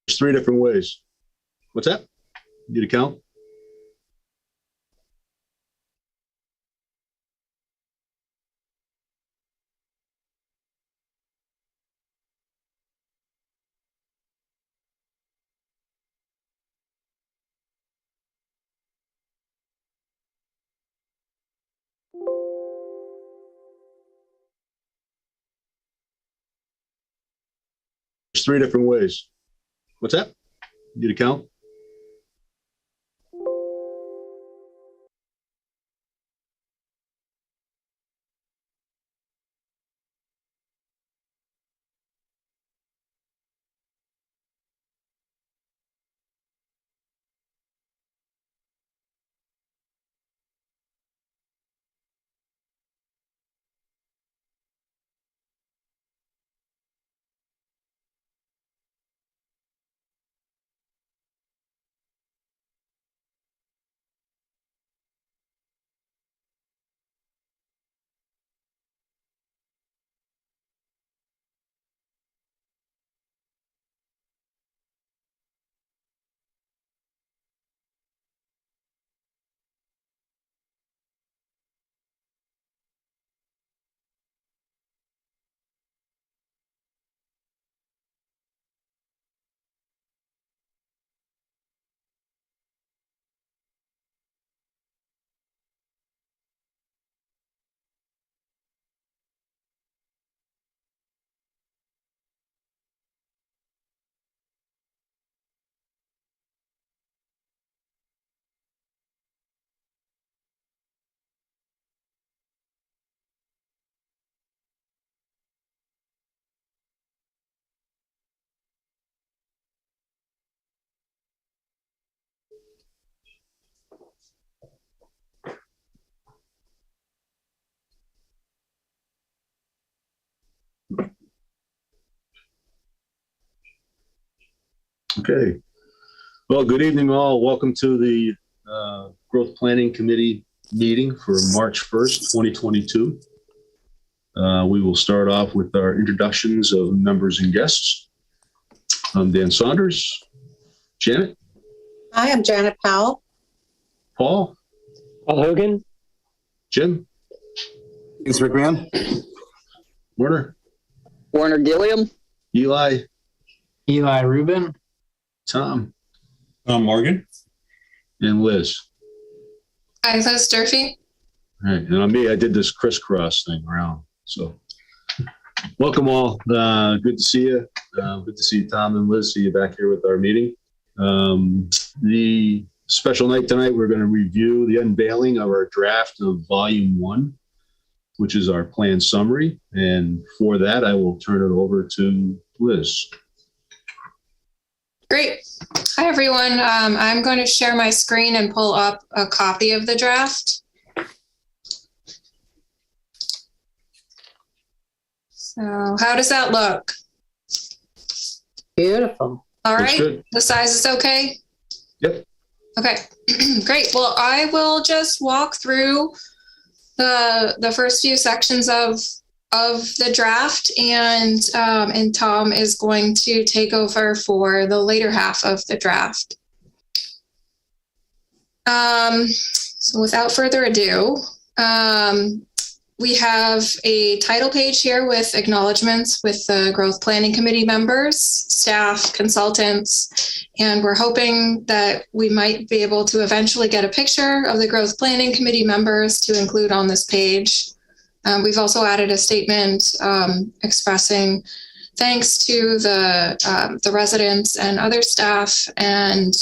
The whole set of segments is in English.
There's three different ways. What's that? Need a count? There's three different ways. What's that? Need a count? Okay. Well, good evening, all. Welcome to the Growth Planning Committee meeting for March 1st, 2022. We will start off with our introductions of members and guests. I'm Dan Saunders. Janet? Hi, I'm Janet Powell. Paul? Paul Hogan. Jim? Thanks, Rick Graham. Warner? Warner Gilliam. Eli? Eli Rubin. Tom? Morgan. And Liz. Hi, Liz Durfee. All right, and on me, I did this crisscross thing around. So, welcome all. Good to see you. Good to see Tom and Liz. See you back here with our meeting. The special night tonight, we're going to review the unveiling of our draft of Volume 1, which is our plan summary. And for that, I will turn it over to Liz. Great. Hi, everyone. I'm going to share my screen and pull up a copy of the draft. So how does that look? Beautiful. All Looks right. good. The size is okay? Yep. Okay. Great. Well, I will just walk through the first few sections of the draft, and Tom is going to take over for the later half of the draft. So without further ado, we have a title page here with acknowledgements with the Growth Planning Committee members, staff, consultants, and we're hoping that we might be able to eventually get a picture of the Growth Planning Committee members to include on this page. We've also added a statement expressing thanks to the residents and other staff and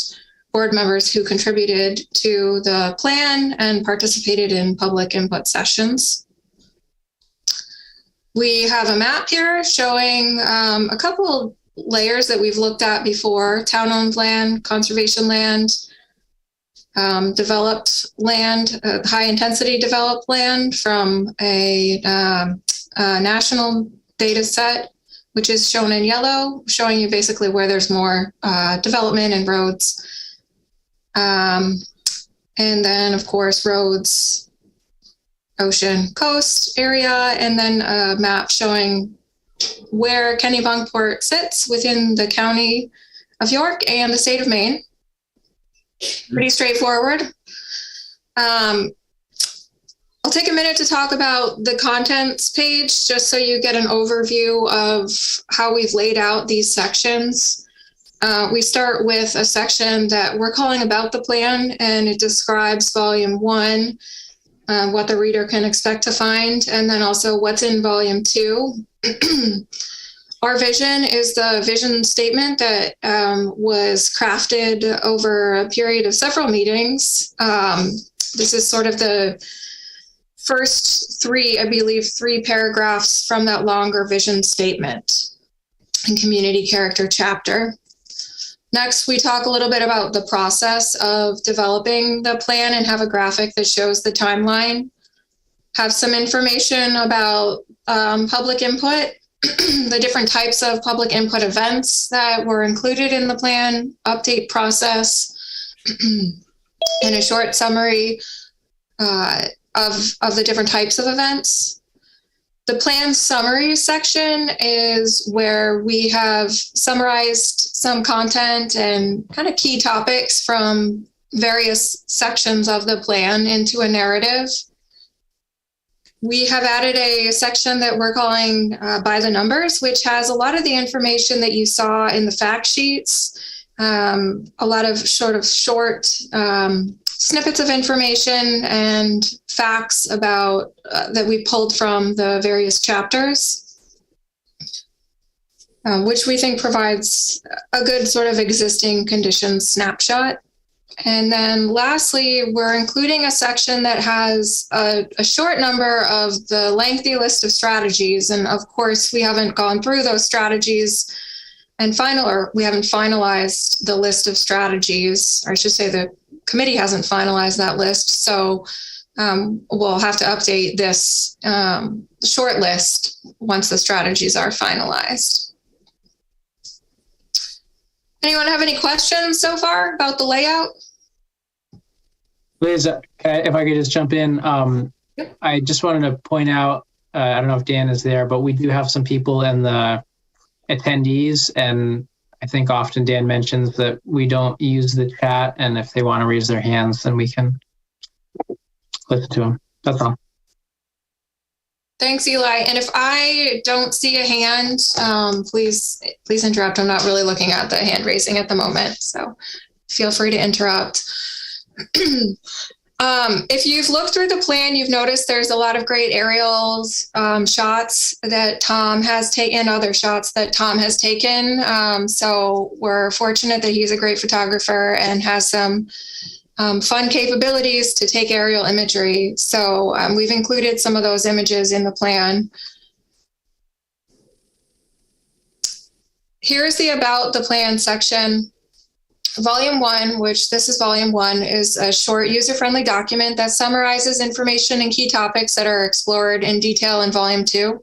board members who contributed to the plan and participated in public input sessions. We have a map here showing a couple layers that we've looked at before: town-owned land, conservation land, developed land, high-intensity developed land from a national data set, which is shown in yellow, showing you basically where there's more development and roads. And then, of course, roads, ocean, coast area, and then a map showing where Kennebunkport sits within the county of York and the state of Maine. Pretty straightforward. I'll take a minute to talk about the contents page, just so you get an overview of how we've laid out these sections. We start with a section that we're calling About the Plan, and it describes Volume 1, what the reader can expect to find, and then also what's in Volume 2. Our vision is the vision statement that was crafted over a period of several meetings. This is sort of the first three paragraphs from that longer vision statement and community character chapter. Next, we talk a little bit about the process of developing the plan and have a graphic that shows the timeline. Have some information about public input, the different types of public input events that were included in the plan update process, and a short summary of the different types of events. The plan summary section is where we have summarized some content and kind of key topics from various sections of the plan into a narrative. We have added a section that we're calling By the Numbers, which has a lot of the information that you saw in the fact sheets, a lot of short snippets of information and facts about that we pulled from the various chapters, which we think provides a good sort of existing conditions snapshot. And then lastly, we're including a section that has a short number of the lengthy list of strategies. And of course, we haven't gone through those strategies and we haven't finalized the list of strategies, or I should say the committee hasn't finalized that list. So we'll have to update this short list once the strategies are finalized. Anyone have any questions so far about the layout? Liz, if I could just jump in, Yep. I just wanted to point out, I don't know if Dan is there, but we do have some people in the attendees, and I think often Dan mentions that we don't use the chat, and if they want to raise their hands, then we can listen to them. That's all. Thanks, Eli. And if I don't see a hand, please interrupt. I'm not really looking at the hand raising at the moment, so feel free to interrupt. If you've looked through the plan, you've noticed there's a lot of great aerials, shots that Tom has taken, other shots that Tom has taken. So we're fortunate that he's a great photographer and has some fun capabilities to take aerial imagery. So we've included some of those images in the plan. Here's the About the Plan section. Volume 1, which this is Volume 1, is a short user-friendly document that summarizes information and key topics that are explored in detail in Volume 2.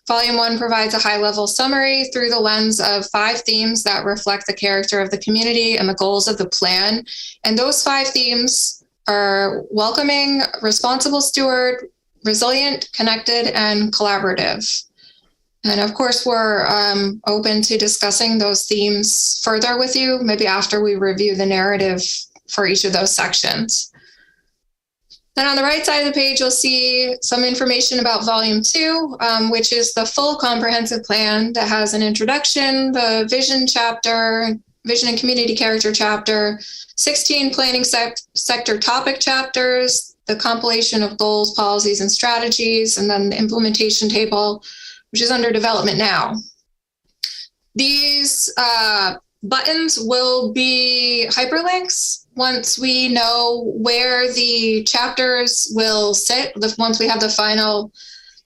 Volume 1 provides a high-level summary through the lens of 5 themes that reflect the character of the community and the goals of the plan. And those 5 themes are welcoming, responsible steward, resilient, connected, and collaborative. And of course, we're open to discussing those themes further with you, maybe after we review the narrative for each of those sections. Then on the right side of the page, you'll see some information about Volume 2, which is the full comprehensive plan that has an introduction, the vision chapter, vision and community character chapter, 16 planning sector topic chapters, the compilation of goals, policies, and strategies, and then the implementation table, which is under development now. These buttons will be hyperlinks once we know where the chapters will sit, once we have the final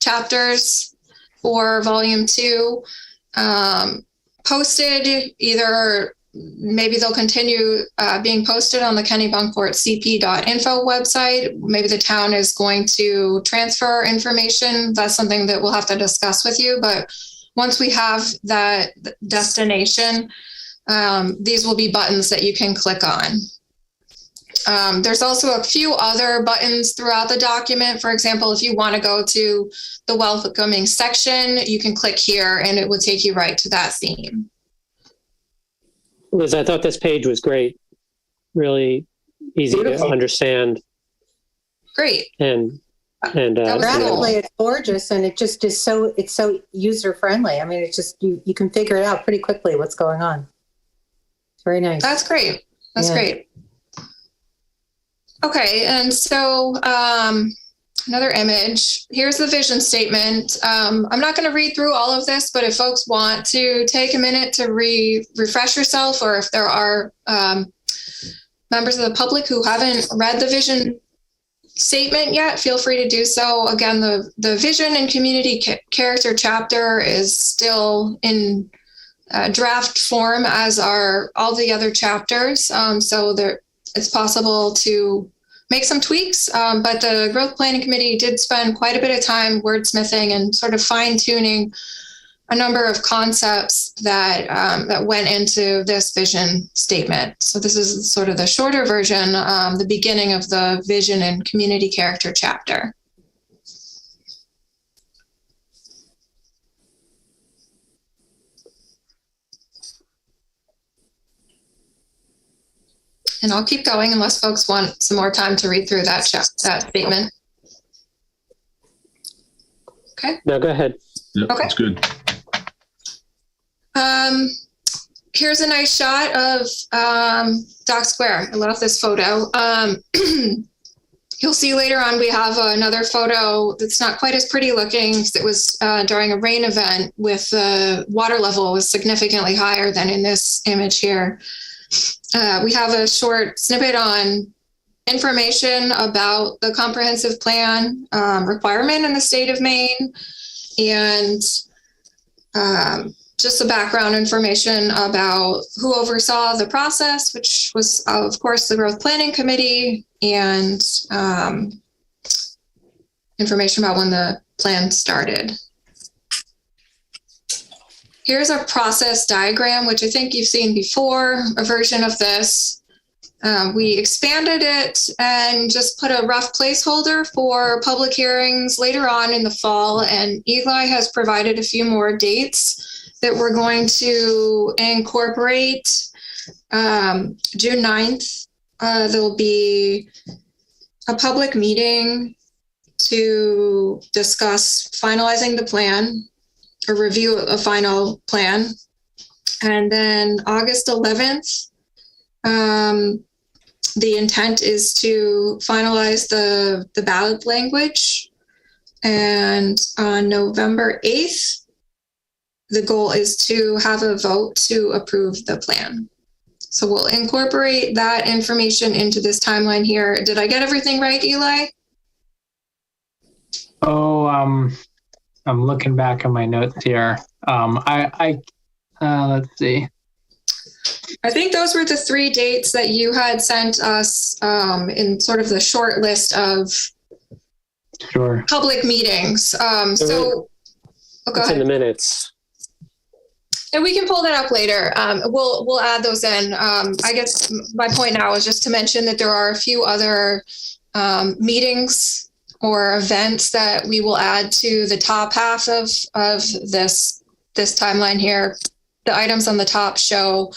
chapters for Volume 2 posted. Either maybe they'll continue being posted on the Kennebunkport cp.info website. Maybe the town is going to transfer information. That's something that we'll have to discuss with you. But once we have that destination, these will be buttons that you can click on. There's also a few other buttons throughout the document. For example, if you want to go to the welcoming section, you can click here and it will take you right to that theme. Liz, I thought this page was great. Really easy Beautiful. to understand. Great. And That was Graphically, it's gorgeous, and it just is it's so user friendly. I mean, it's just you can figure it out pretty quickly what's going on. It's very nice. That's great. That's Yeah. great. Okay, and so another image. Here's the vision statement. I'm not going to read through all of this, but if folks want to take a minute to refresh yourself, or if there are members of the public who haven't read the vision statement yet, feel free to do so. Again, the vision and community character chapter is still in draft form, as are all the other chapters. So it's possible to make some tweaks, but the Growth Planning Committee did spend quite a bit of time wordsmithing and sort of fine-tuning a number of concepts that went into this vision statement. So this is sort of the shorter version, the beginning of the vision and community character chapter. And I'll keep going unless folks want some more time to read through that statement. Okay. No, go ahead. Yep, Okay. that's good. Here's a nice shot of Dock Square. I love this photo. You'll see later on we have another photo that's not quite as pretty looking. It was during a rain event with the water level was significantly higher than in this image here. We have a short snippet on information about the comprehensive plan requirement in the state of Maine, and just the background information about who oversaw the process, which was, of course, the Growth Planning Committee, and information about when the plan started. Here's a process diagram, which I think you've seen before, a version of this. We expanded it and just put a rough placeholder for public hearings later on in the fall. And Eli has provided a few more dates that we're going to incorporate. June 9th, there'll be a public meeting to discuss finalizing the plan, a review of a final plan. And then August 11th, the intent is to finalize the ballot language. And on November 8th, the goal is to have a vote to approve the plan. So we'll incorporate that information into this timeline here. Did I get everything right, Eli? Oh, I'm looking back on my notes here. Let's see. I think those were the 3 dates that you had sent us in sort of the short list of Sure. public meetings. Go It's ahead. in the minutes. And we can pull that up later. We'll add those in. I guess my point now is just to mention that there are a few other meetings or events that we will add to the top half of this timeline here. The items on the top show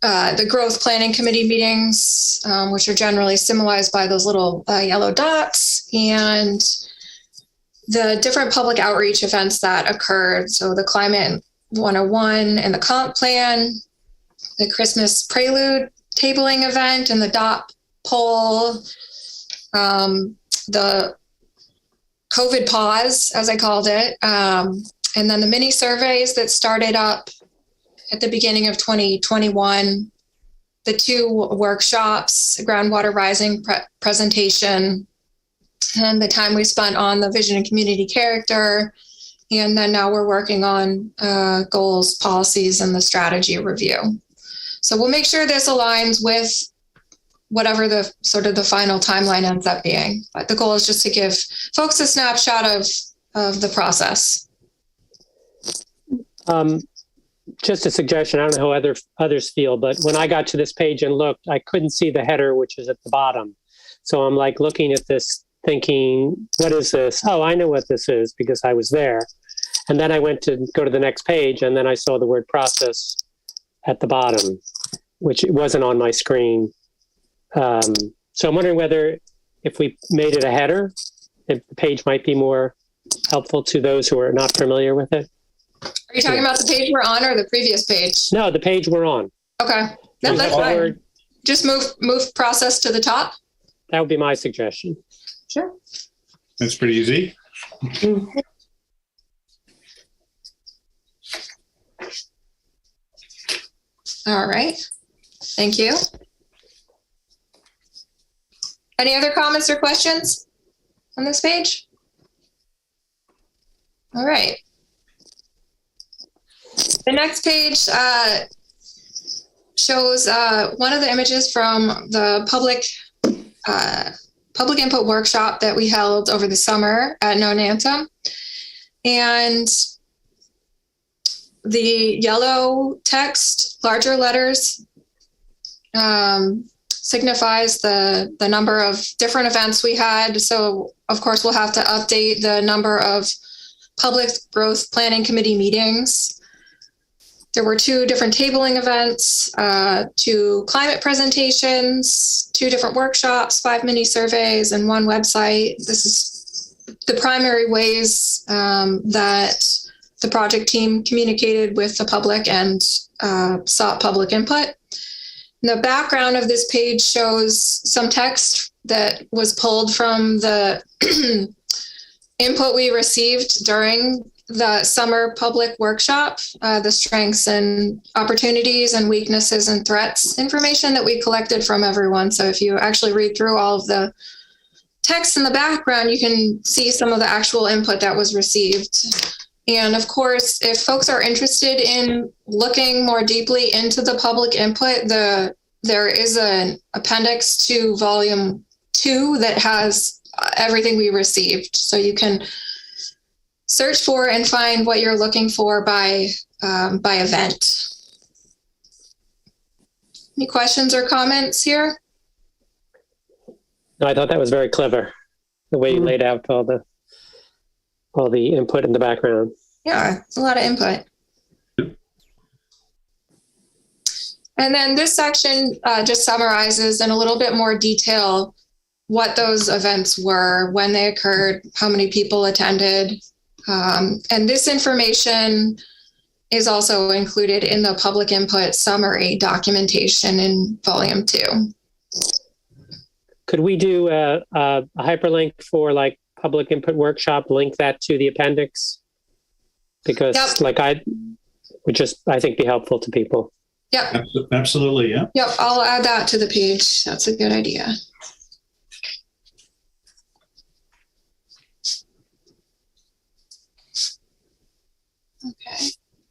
the Growth Planning Committee meetings, which are generally symbolized by those little yellow dots, and the different public outreach events that occurred. So the Climate 101 and the Comp Plan, the Christmas Prelude tabling event and the DOP poll, the COVID pause, as I called it, and then the mini surveys that started up at the beginning of 2021, the 2 workshops, groundwater rising presentation, and the time we spent on the vision and community character. And then now we're working on goals, policies, and the strategy review. So we'll make sure this aligns with whatever the sort of the final timeline ends up being. But the goal is just to give folks a snapshot of the process. Just a suggestion. I don't know how others feel, but when I got to this page and looked, I couldn't see the header, which is at the bottom. So I'm like looking at this thinking, what is this? Oh, I know what this is because I was there. And then I went to go to the next page, and then I saw the word process at the bottom, which it wasn't on my screen. So I'm wondering whether if we made it a header, if the page might be more helpful to those who are not familiar with it. Are you talking about the page we're on or the previous page? No, the page we're on. Okay. No, Is that's that the fine. word? Just move process to the top. That would be my suggestion. Sure. That's pretty easy. All right. Thank you. Any other comments or questions on this page? All right. The next page shows one of the images from the public input workshop that we held over the summer at Nonantum. And the yellow text, larger letters, signifies the number of different events we had. So, of course, we'll have to update the number of public growth planning committee meetings. There were 2 different tabling events, 2 climate presentations, 2 different workshops, 5 mini surveys, and 1 website. This is the primary ways that the project team communicated with the public and sought public input. The background of this page shows some text that was pulled from the input we received during the summer public workshop, the strengths and opportunities and weaknesses and threats information that we collected from everyone. So if you actually read through all of the text in the background, you can see some of the actual input that was received. And of course, if folks are interested in looking more deeply into the public input, there is an appendix to volume 2 that has everything we received. So you can search for and find what you're looking for by event. Any questions or comments here? No, I thought that was very clever, the way you laid out all the input in the background. Yeah, it's a lot of input. And then this section just summarizes in a little bit more detail what those events were, when they occurred, how many people attended. And this information is also included in the public input summary documentation in volume 2. Could we do a hyperlink for like public input workshop, link that to the appendix? Because Yep. I think be helpful to people. Yep. Absolutely, yeah. Yep. I'll add that to the page. That's a good idea. Okay.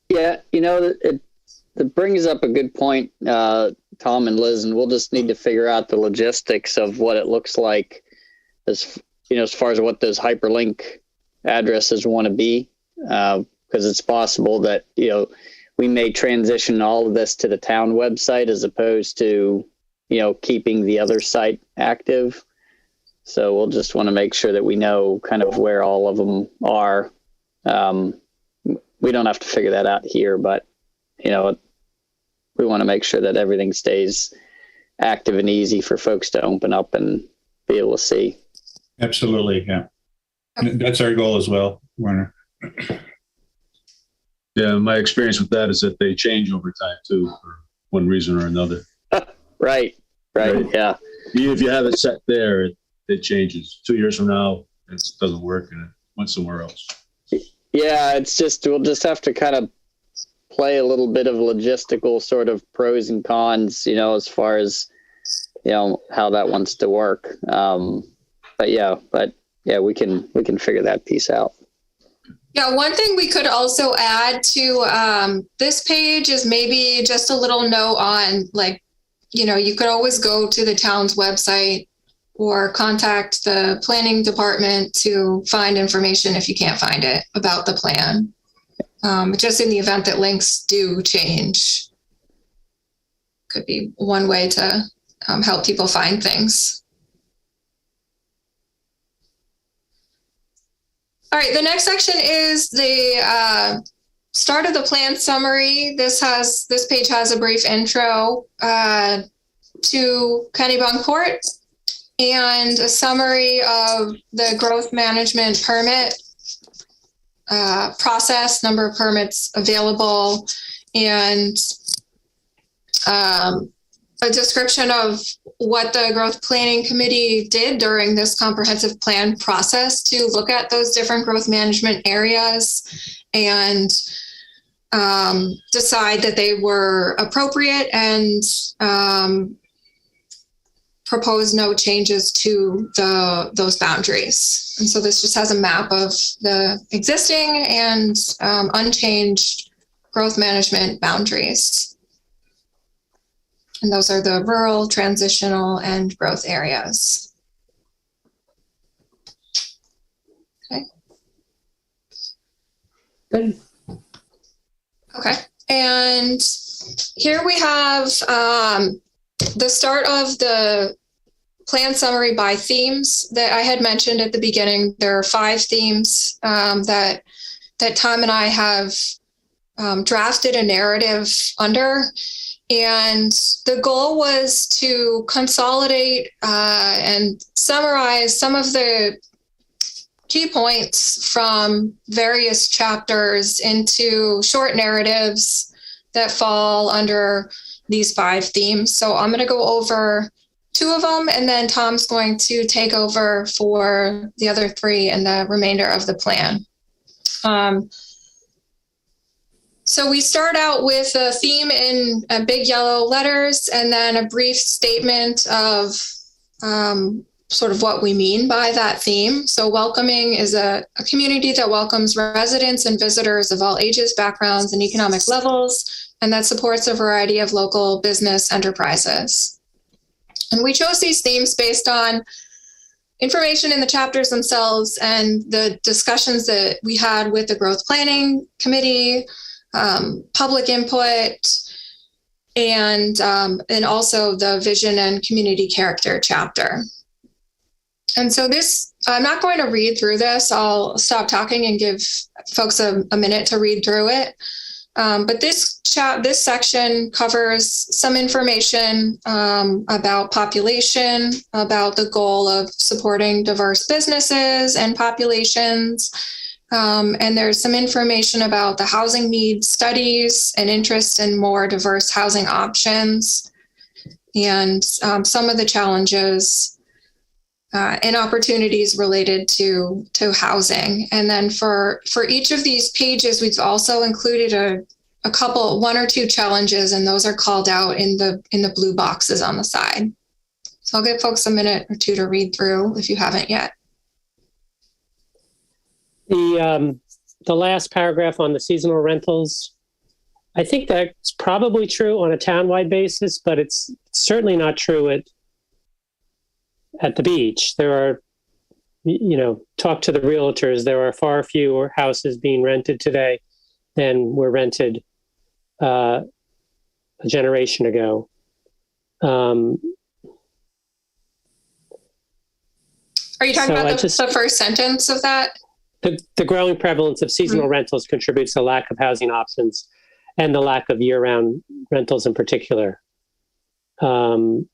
Yeah, it brings up a good point, Tom and Liz, and we'll just need to figure out the logistics of what it looks like as far as what those hyperlink addresses want to be, because it's possible that, we may transition all of this to the town website as opposed to, keeping the other site active. So we'll just want to make sure that we know kind of where all of them are. We don't have to figure that out here, but, we want to make sure that everything stays active and easy for folks to open up and be able to see. Absolutely, yeah. That's our goal as well, Werner. Yeah, my experience with that is that they change over time too, for one reason or another. Right, yeah. Even if you have it set there, it changes. 2 years from now, it doesn't work and it went somewhere else. Yeah, we'll just have to kind of play a little bit of logistical sort of pros and cons, as far as, how that wants to work. But yeah, we can figure that piece out. Yeah, one thing we could also add to this page is maybe just a little note on, you could always go to the town's website or contact the planning department to find information if you can't find it about the plan. Just in the event that links do change, could be one way to help people find things. All right, the next section is the start of the plan summary. This page has a brief intro to Kennebunkport and a summary of the growth management permit process, number of permits available, and a description of what the growth planning committee did during this comprehensive plan process to look at those different growth management areas and decide that they were appropriate and propose no changes to those boundaries. And so this just has a map of the existing and unchanged growth management boundaries. And those are the rural, transitional, and growth areas. Okay. Good. Okay. And here we have the start of the plan summary by themes that I had mentioned at the beginning. There are 5 themes that Tom and I have drafted a narrative under. And the goal was to consolidate and summarize some of the key points from various chapters into short narratives that fall under these 5 themes. So I'm going to go over 2 of them, and then Tom's going to take over for the other 3 and the remainder of the plan. So we start out with a theme in big yellow letters, and then a brief statement of sort of what we mean by that theme. So welcoming is a community that welcomes residents and visitors of all ages, backgrounds, and economic levels, and that supports a variety of local business enterprises. And we chose these themes based on information in the chapters themselves and the discussions that we had with the Growth Planning Committee, public input, and also the vision and community character chapter. And so this, I'm not going to read through this. I'll stop talking and give folks a minute to read through it. But this section covers some information about population, about the goal of supporting diverse businesses and populations. And there's some information about the housing needs studies and interest in more diverse housing options, and some of the challenges and opportunities related to housing. And then for each of these pages, we've also included a couple, 1 or 2 challenges, and those are called out in the blue boxes on the side. So I'll give folks a minute or 2 to read through if you haven't yet. The last paragraph on the seasonal rentals, I think that's probably true on a townwide basis, but it's certainly not true at the beach. There are, talk to the realtors, there are far fewer houses being rented today than were rented a generation ago. Are you talking about the first sentence of that? The growing prevalence of seasonal rentals contributes to lack of housing options and the lack of year-round rentals in particular. There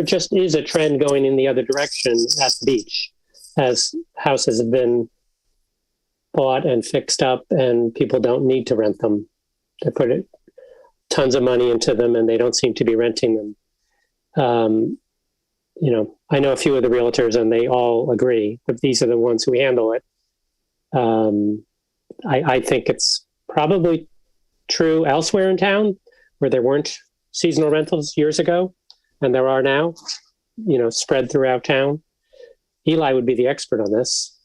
just is a trend going in the other direction at the beach as houses have been bought and fixed up and people don't need to rent them. They put tons of money into them and they don't seem to be renting them. I know a few of the realtors and they all agree, but these are the ones who handle it. I think it's probably true elsewhere in town where there weren't seasonal rentals years ago and there are now, spread throughout town. Eli would be the expert on this.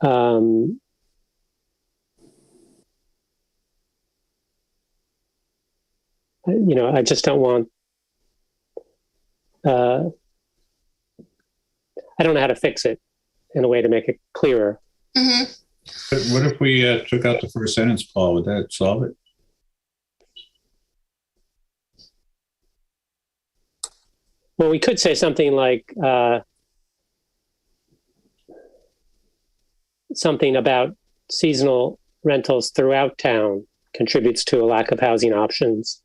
I just don't want, I don't know how to fix it in a way to make it clearer. Mm-hmm. But what if we took out the first sentence, Paul? Would that solve it? Well, we could say something like, something about seasonal rentals throughout town contributes to a lack of housing options.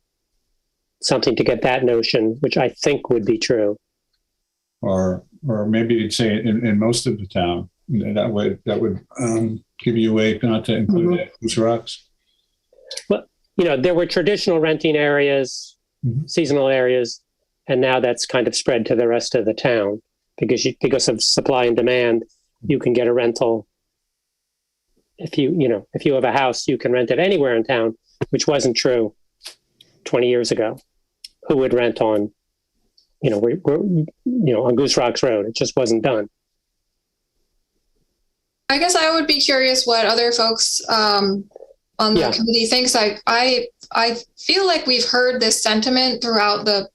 Something to get that notion, which I think would be true. Or maybe you'd say in most of the town. That would give you a way not to include it. Goose Rocks. Well, there were traditional renting areas, seasonal areas, and now that's kind of spread to the rest of the town because of supply and demand. You can get a rental. If you have a house, you can rent it anywhere in town, which wasn't true 20 years ago. Who would rent on, on Goose Rocks Road? It just wasn't done. I guess I would be curious what other folks on the committee thinks. I feel like we've heard this sentiment throughout the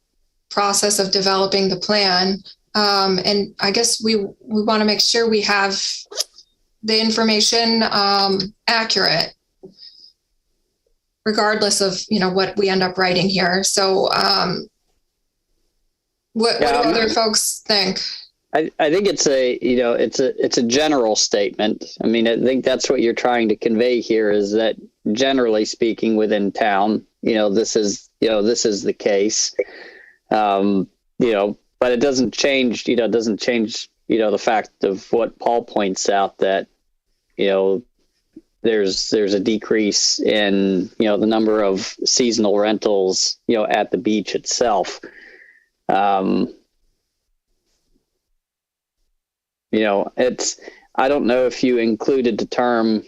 process of developing the plan. And I guess we want to make sure we have the information accurate, regardless of, what we end up writing here. So what do other folks think? I think it's a general statement. I mean, I think that's what you're trying to convey here is that generally speaking within town, this is the case. But it doesn't change, the fact of what Paul points out that, there's a decrease in, the number of seasonal rentals, at the beach itself. I don't know if you included the term,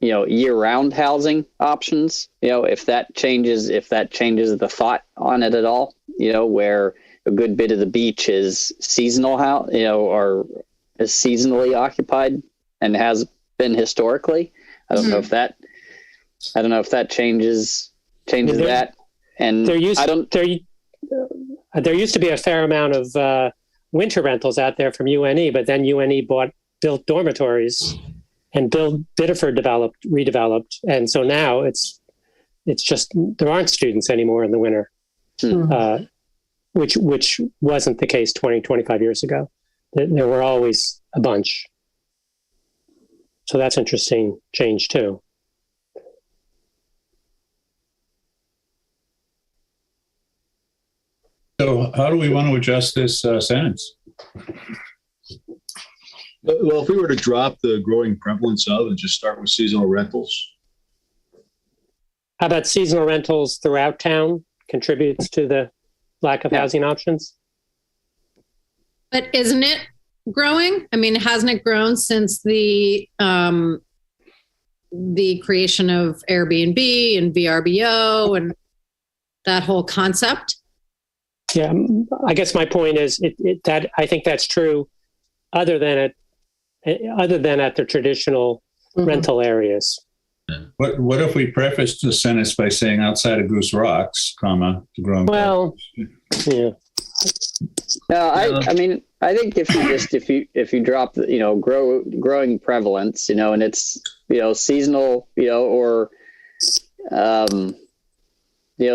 year-round housing options, if that changes the thought on it at all, where a good bit of the beach is seasonal or is seasonally occupied and has been historically. I don't know if that changes that. And there used to be a fair amount of winter rentals out there from UNE, but then UNE built dormitories, and Biddeford redeveloped, and so now it's just there aren't students anymore in the winter, which wasn't the case 25 years ago. There were always a bunch. So that's interesting change too. So how do we want to adjust this sentence? Well, if we were to drop the growing prevalence of and just start with seasonal rentals. How about seasonal rentals throughout town contributes to the lack of housing options? But isn't it growing? I mean, hasn't it grown since the creation of Airbnb and VRBO and that whole concept? Yeah, I guess my point is that I think that's true, other than at the traditional rental areas. What if we preface the sentence by saying outside of Goose Rocks, the growing? Well, yeah. No, I mean, I think if you drop the growing prevalence, and it's seasonal, or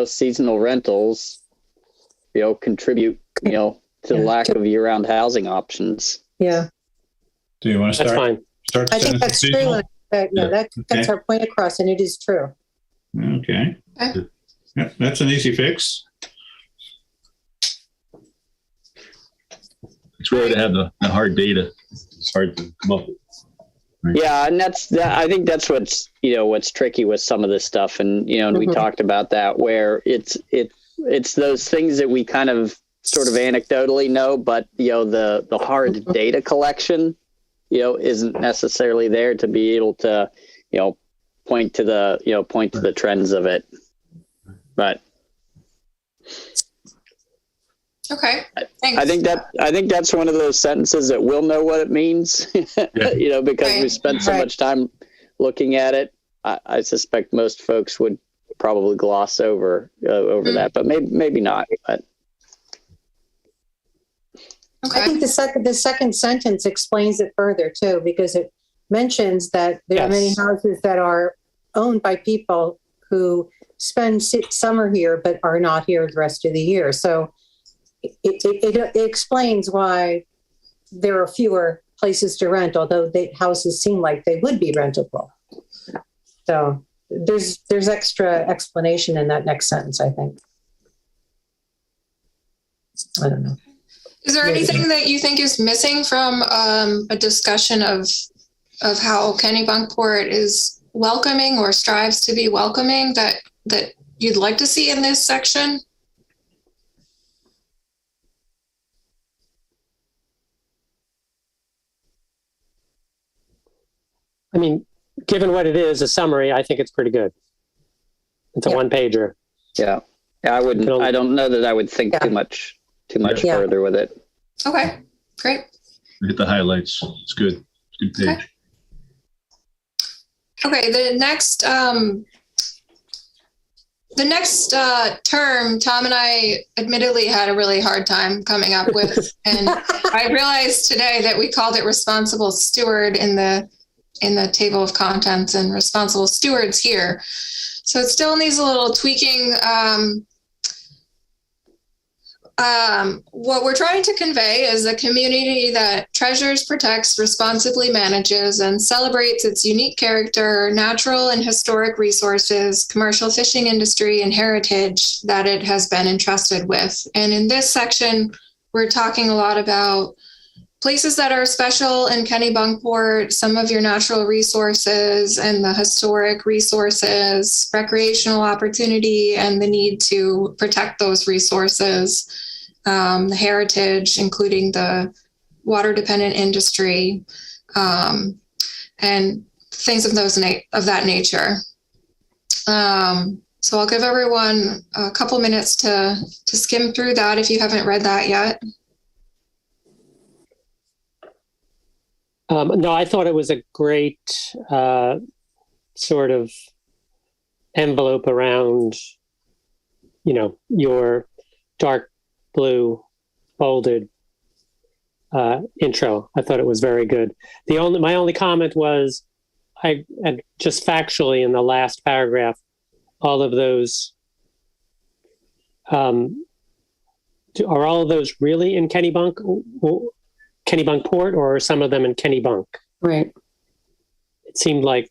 seasonal rentals, contribute to the lack of year-round housing options. Yeah. Do you want to start? That's fine. Start I think that's true. That gets our point across, and it is true. Okay. Yeah, that's an easy fix. It's really to have the hard data. It's hard to come up with. Right? Yeah, and I think that's what's tricky with some of this stuff, and we talked about that, where it's those things that we kind of sort of anecdotally know, but the hard data collection isn't necessarily there to be able to point to the trends of it. But okay, thanks. I think that's one of those sentences that we'll know what it means, because we spent so much time looking at it. I suspect most folks would probably gloss over that, but maybe not. But okay. I think the second sentence explains it further too, because it mentions that there are many houses that are owned by people who spend summer here but are not here the rest of the year. So it explains why there are fewer places to rent, although houses seem like they would be rentable. So there's extra explanation in that next sentence, I think. I don't know. Is there anything that you think is missing from a discussion of how Kennebunkport is welcoming or strives to be welcoming that you'd like to see in this section? I mean, given what it is, a summary, I think it's pretty good. It's a one pager. Yeah. I wouldn't, I don't know that I would think too much further with it. Okay, great. Hit the highlights. It's good. It's a good page. Okay, the next term, Tom and I admittedly had a really hard time coming up with, and I realized today that we called it responsible steward in the table of contents and responsible stewards here. So it still needs a little tweaking. What we're trying to convey is a community that treasures, protects, responsibly manages, and celebrates its unique character, natural and historic resources, commercial fishing industry, and heritage that it has been entrusted with. And in this section, we're talking a lot about places that are special in Kennebunkport, some of your natural resources and the historic resources, recreational opportunity, and the need to protect those resources, the heritage, including the water-dependent industry, and things of that nature. So I'll give everyone a couple minutes to skim through that if you haven't read that yet. No, I thought it was a great sort of envelope around, your dark blue bolded intro. I thought it was very good. My only comment was, and just factually in the last paragraph, all of those, are all of those really in Kennebunkport, or are some of them in Kennebunk? Right. It seemed like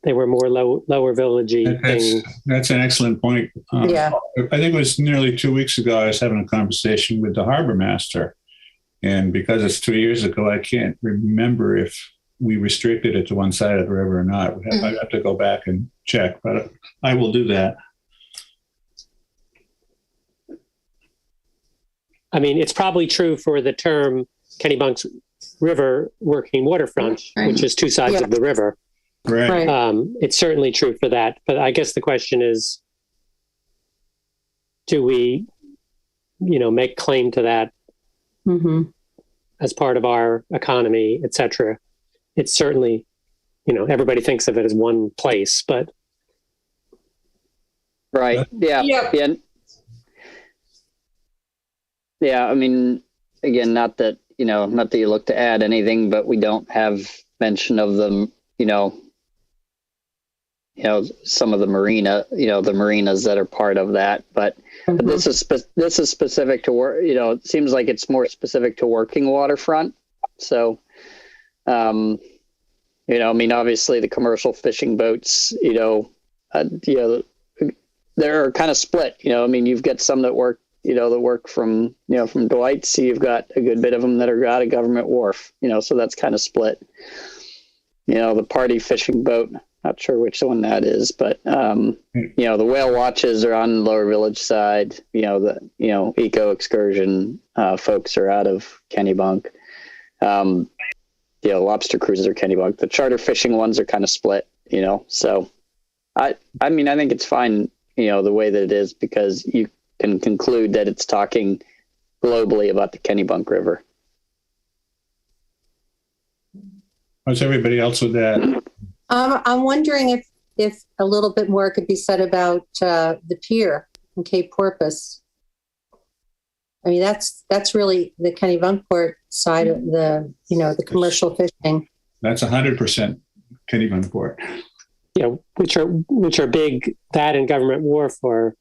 they were more lower villagey things. That's an excellent point. Yeah. I think it was nearly 2 weeks ago, I was having a conversation with the harbor master. And because it's 2 years ago, I can't remember if we restricted it to one side of the river or not. I have to go back and check, but I will do that. I mean, it's probably true for the term Kennebunk's River Working Waterfront, which is two sides of the river. Right. It's certainly true for that. But I guess the question is, do we, make claim to that as part of our economy, et cetera? It's certainly, everybody thinks of it as one place, but. Right. Yeah. Yeah. I mean, again, not that you look to add anything, but we don't have mention of them, some of the marina, the marinas that are part of that, but this is specific to work, it seems like it's more specific to working waterfront. So, obviously the commercial fishing boats, they're kind of split, you've got some that work, that work from Dwight's. So you've got a good bit of them that are out of Government Wharf, so that's kind of split. The party fishing boat, not sure which one that is, but, the whale watches are on the Lower Village side. The eco excursion folks are out of Kennebunk. Lobster cruises are Kennebunk. The charter fishing ones are kind of split, so I think it's fine, the way that it is, because you can conclude that it's talking globally about the Kennebunk River. How's everybody else with that? I'm wondering if a little bit more could be said about the pier in Cape Porpoise. I mean, that's really the Kennebunkport side of the commercial fishing. That's 100% Kennebunkport. Which are big. That and Government Wharf are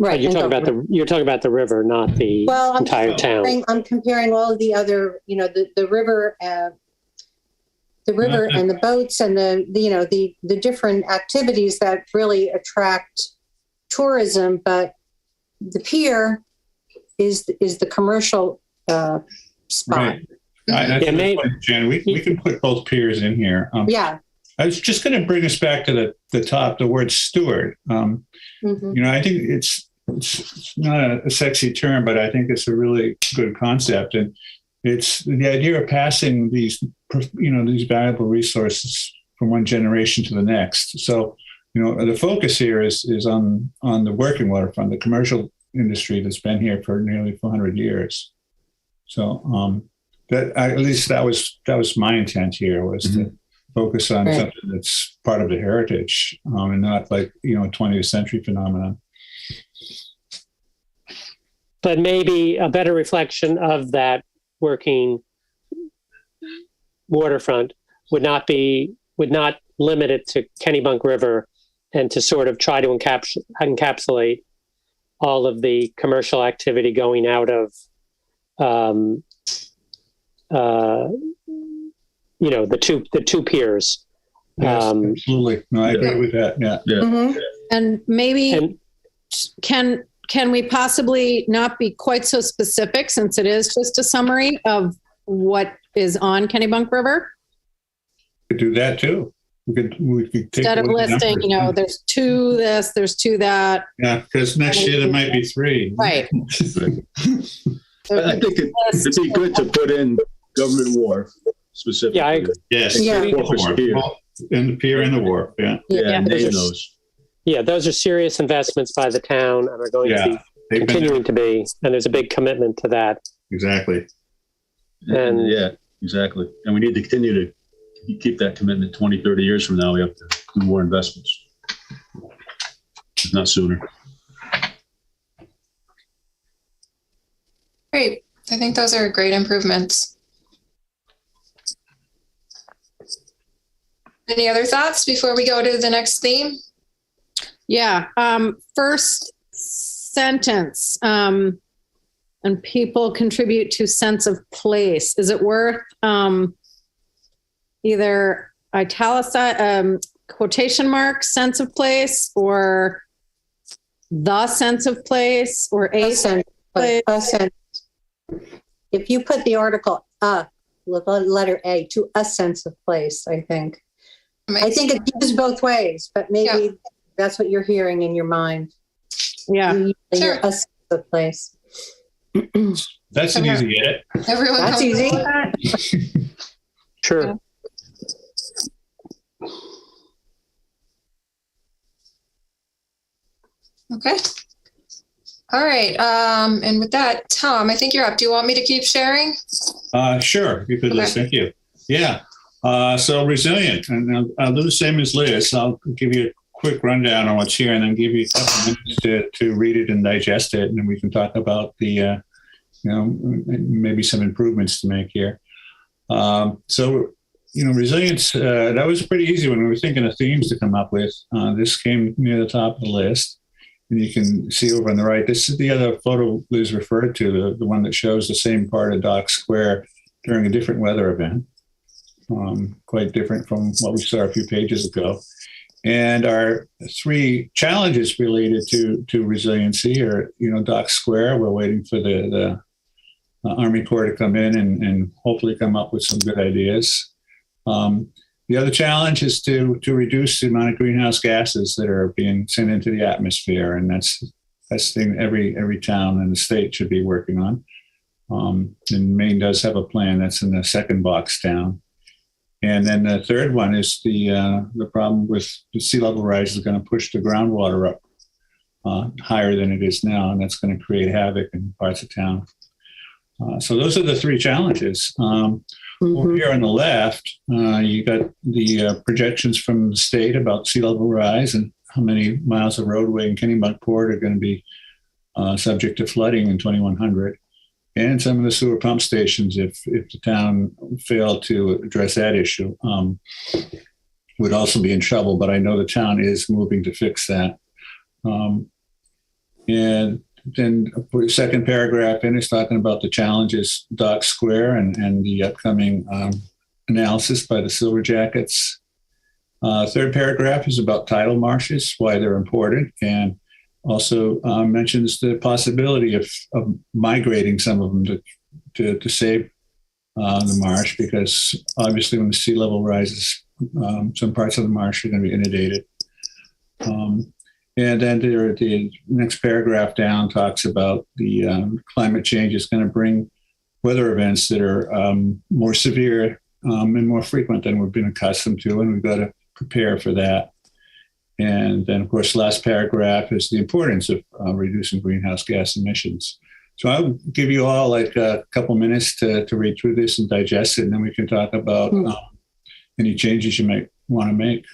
Right. You're talking about the river, not the entire town. I'm comparing all of the other, the river, the river and the boats and the different activities that really attract tourism, but the pier is the commercial spot. Right. That's a good point, Jen. We can put both piers in here. Yeah. I was just going to bring us back to the top, the word steward. I think it's not a sexy term, but I think it's a really good concept. And it's the idea of passing these valuable resources from one generation to the next. So, the focus here is on the working waterfront, the commercial industry that's been here for nearly 400 years. So at least that was my intent here, was to focus on something that's part of the heritage and not like, a 20th century phenomenon. But maybe a better reflection of that working waterfront would not limit it to Kennebunk River, and to sort of try to encapsulate all of the commercial activity going out of the two piers. Yes, absolutely. No, I agree with that. Yeah. Mm-hmm. And maybe can we possibly not be quite so specific, since it is just a summary of what is on Kennebunk River? We could do that too. We could take instead of listing, there's 2 this, there's 2 that. Yeah, because next year there might be 3. Right. I think it'd be good to put in government wharf specifically. Yeah, I agree. Yes. Yeah. And the pier and the wharf. Yeah. Name those. Yeah, those are serious investments by the town and are going to be continuing to be, and there's a big commitment to that. Exactly. And exactly. And we need to continue to keep that commitment. 20, 30 years from now, we have to do more investments, if not sooner. Great. I think those are great improvements. Any other thoughts before we go to the next theme? Yeah. First sentence, and people contribute to sense of place. Is it worth either quotation mark sense of place, or the sense of place, or a sense of place? If you put the article with the letter A, to a sense of place, I think. I think it goes both ways, but maybe that's what you're hearing in your mind. Yeah. You're a sense of place. That's an easy get. Everyone, that's easy. Sure. Okay. All right. And with that, Tom, I think you're up. Do you want me to keep sharing? Sure. You could list. Thank you. Yeah. So resilient, and I'll do the same as Liz. I'll give you a quick rundown on what's here, and then give you a couple minutes to read it and digest it, and then we can talk about the, maybe some improvements to make here. Resilience, that was pretty easy when we were thinking of themes to come up with. This came near the top of the list. And you can see over on the right, this is the other photo Liz referred to, the one that shows the same part of Dock Square during a different weather event. Quite different from what we saw a few pages ago. And our 3 challenges related to resiliency are, Dock Square. We're waiting for the Army Corps to come in and hopefully come up with some good ideas. The other challenge is to reduce the amount of greenhouse gases that are being sent into the atmosphere, and that's the thing every town in the state should be working on. And Maine does have a plan that's in the second box down. And then the third one is the problem with the sea level rise is going to push the groundwater up higher than it is now, and that's going to create havoc in parts of town. So those are the 3 challenges. Over here on the left, you got the projections from the state about sea level rise and how many miles of roadway in Kennebunkport are going to be subject to flooding in 2100, and some of the sewer pump stations, if the town failed to address that issue, would also be in trouble. But I know the town is moving to fix that. And then the second paragraph in is talking about the challenges Dock Square and the upcoming analysis by the Silver Jackets. Third paragraph is about tidal marshes, why they're important, and also mentions the possibility of migrating some of them to save the marsh, because obviously when the sea level rises, some parts of the marsh are going to be inundated. And then the next paragraph down talks about the climate change is going to bring weather events that are more severe and more frequent than we've been accustomed to, and we've got to prepare for that. And then, of course, last paragraph is the importance of reducing greenhouse gas emissions. So I'll give you all like a couple minutes to read through this and digest it, and then we can talk about any changes you might want to make.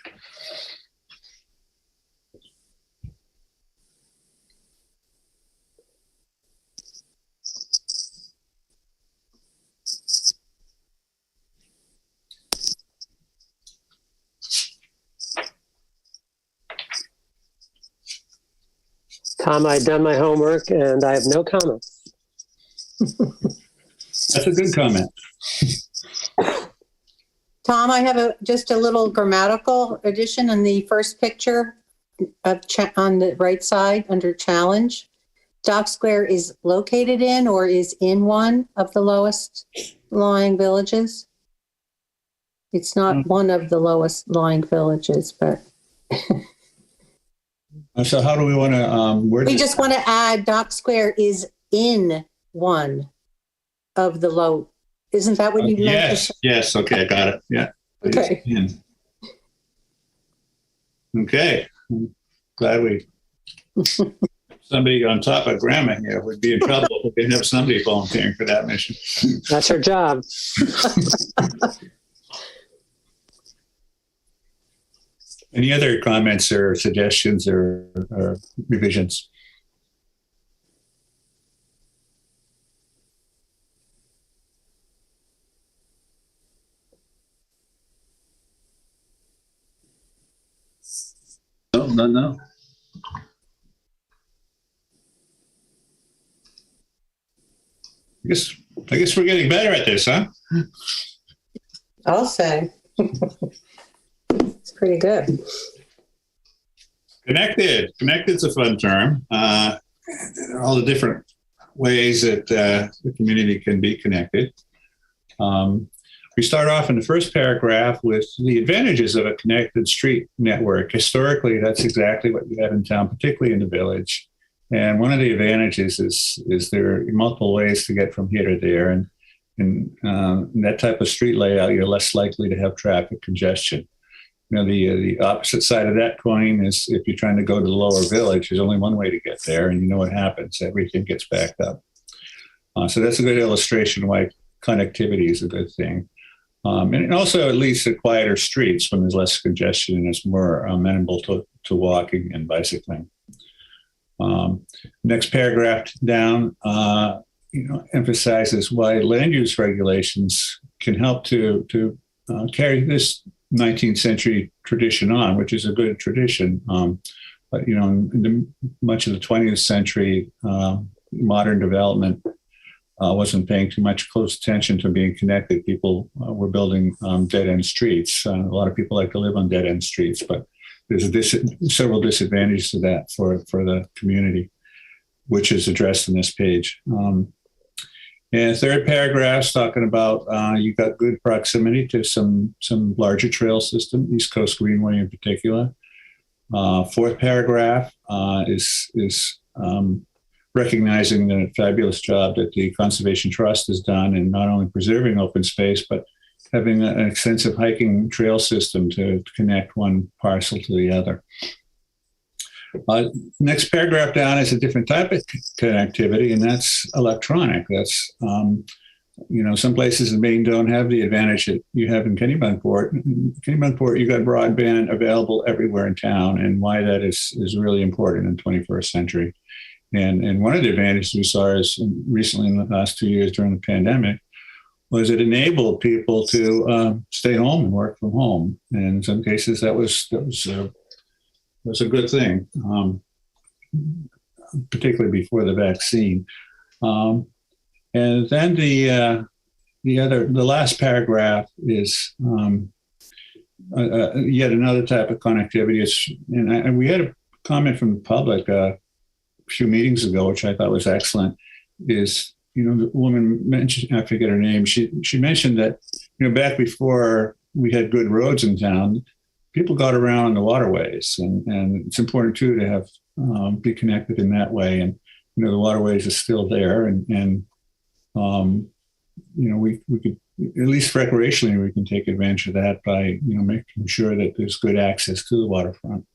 Tom, I've done my homework and I have no comments. That's a good comment. Tom, I have just a little grammatical addition on the first picture of on the right side under challenge. Dock Square is located in or is in one of the lowest lying villages. It's not one of the lowest lying villages, but So how do we want to we just want to add Dock Square is in one of the low. Isn't that what you meant? Yes. Okay, I got it. Yeah. Okay. Okay. Glad we somebody on top of grammar here would be in trouble if we didn't have somebody volunteering for that mission. That's her job. Any other comments or suggestions or revisions? No. I guess we're getting better at this, huh? I'll say. It's pretty good. Connected's a fun term. All the different ways that the community can be connected. We start off in the first paragraph with the advantages of a connected street network. Historically, that's exactly what we have in town, particularly in the village. And one of the advantages is there are multiple ways to get from here to there. And in that type of street layout, you're less likely to have traffic congestion. You know, the opposite side of that coin is if you're trying to go to the lower village, there's only one way to get there, and you know what happens. Everything gets backed up. So that's a good illustration why connectivity is a good thing. And it also, it leads to quieter streets when there's less congestion and it's more amenable to walking and bicycling. Next paragraph down, emphasizes why land use regulations can help to carry this 19th century tradition on, which is a good tradition. But in much of the 20th century, modern development wasn't paying too much close attention to being connected. People were building dead-end streets. A lot of people like to live on dead-end streets, but there's several disadvantages to that for the community, which is addressed in this page. And third paragraph's talking about you got good proximity to some larger trail system, East Coast Greenway in particular. Fourth paragraph is recognizing the fabulous job that the Conservation Trust has done in not only preserving open space, but having an extensive hiking trail system to connect one parcel to the other. Next paragraph down is a different type of connectivity, and that's electronic. That's, some places in Maine don't have the advantage that you have in Kennebunkport. In Kennebunkport, you got broadband available everywhere in town, and why that is really important in the 21st century. And one of the advantages we saw is recently in the last 2 years during the pandemic was it enabled people to stay home and work from home. And in some cases, that was a good thing. particularly before the vaccine. And then the last paragraph is yet another type of connectivity. And we had a comment from the public a few meetings ago, which I thought was excellent. Is, the woman mentioned, I forget her name. She mentioned that, back before we had good roads in town, people got around on the waterways, and it's important too to have be connected in that way. And the waterways are still there, and we could, at least recreationally, we can take advantage of that by making sure that there's good access to the waterfront.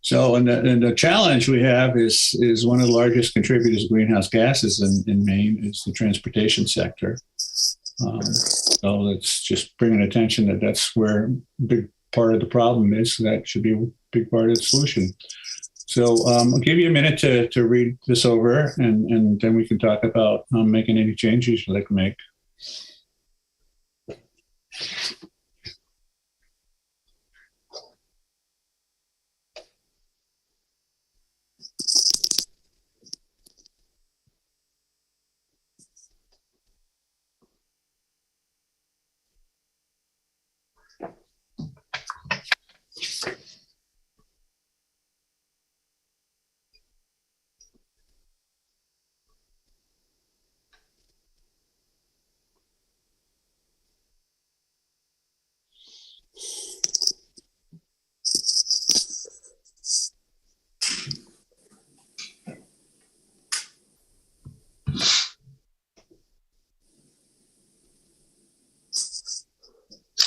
So, and the challenge we have is one of the largest contributors of greenhouse gases in Maine is the transportation sector. So it's just bringing attention that that's where a big part of the problem is. So that should be a big part of the solution. So I'll give you a minute to read this over, and then we can talk about making any changes you'd like to make.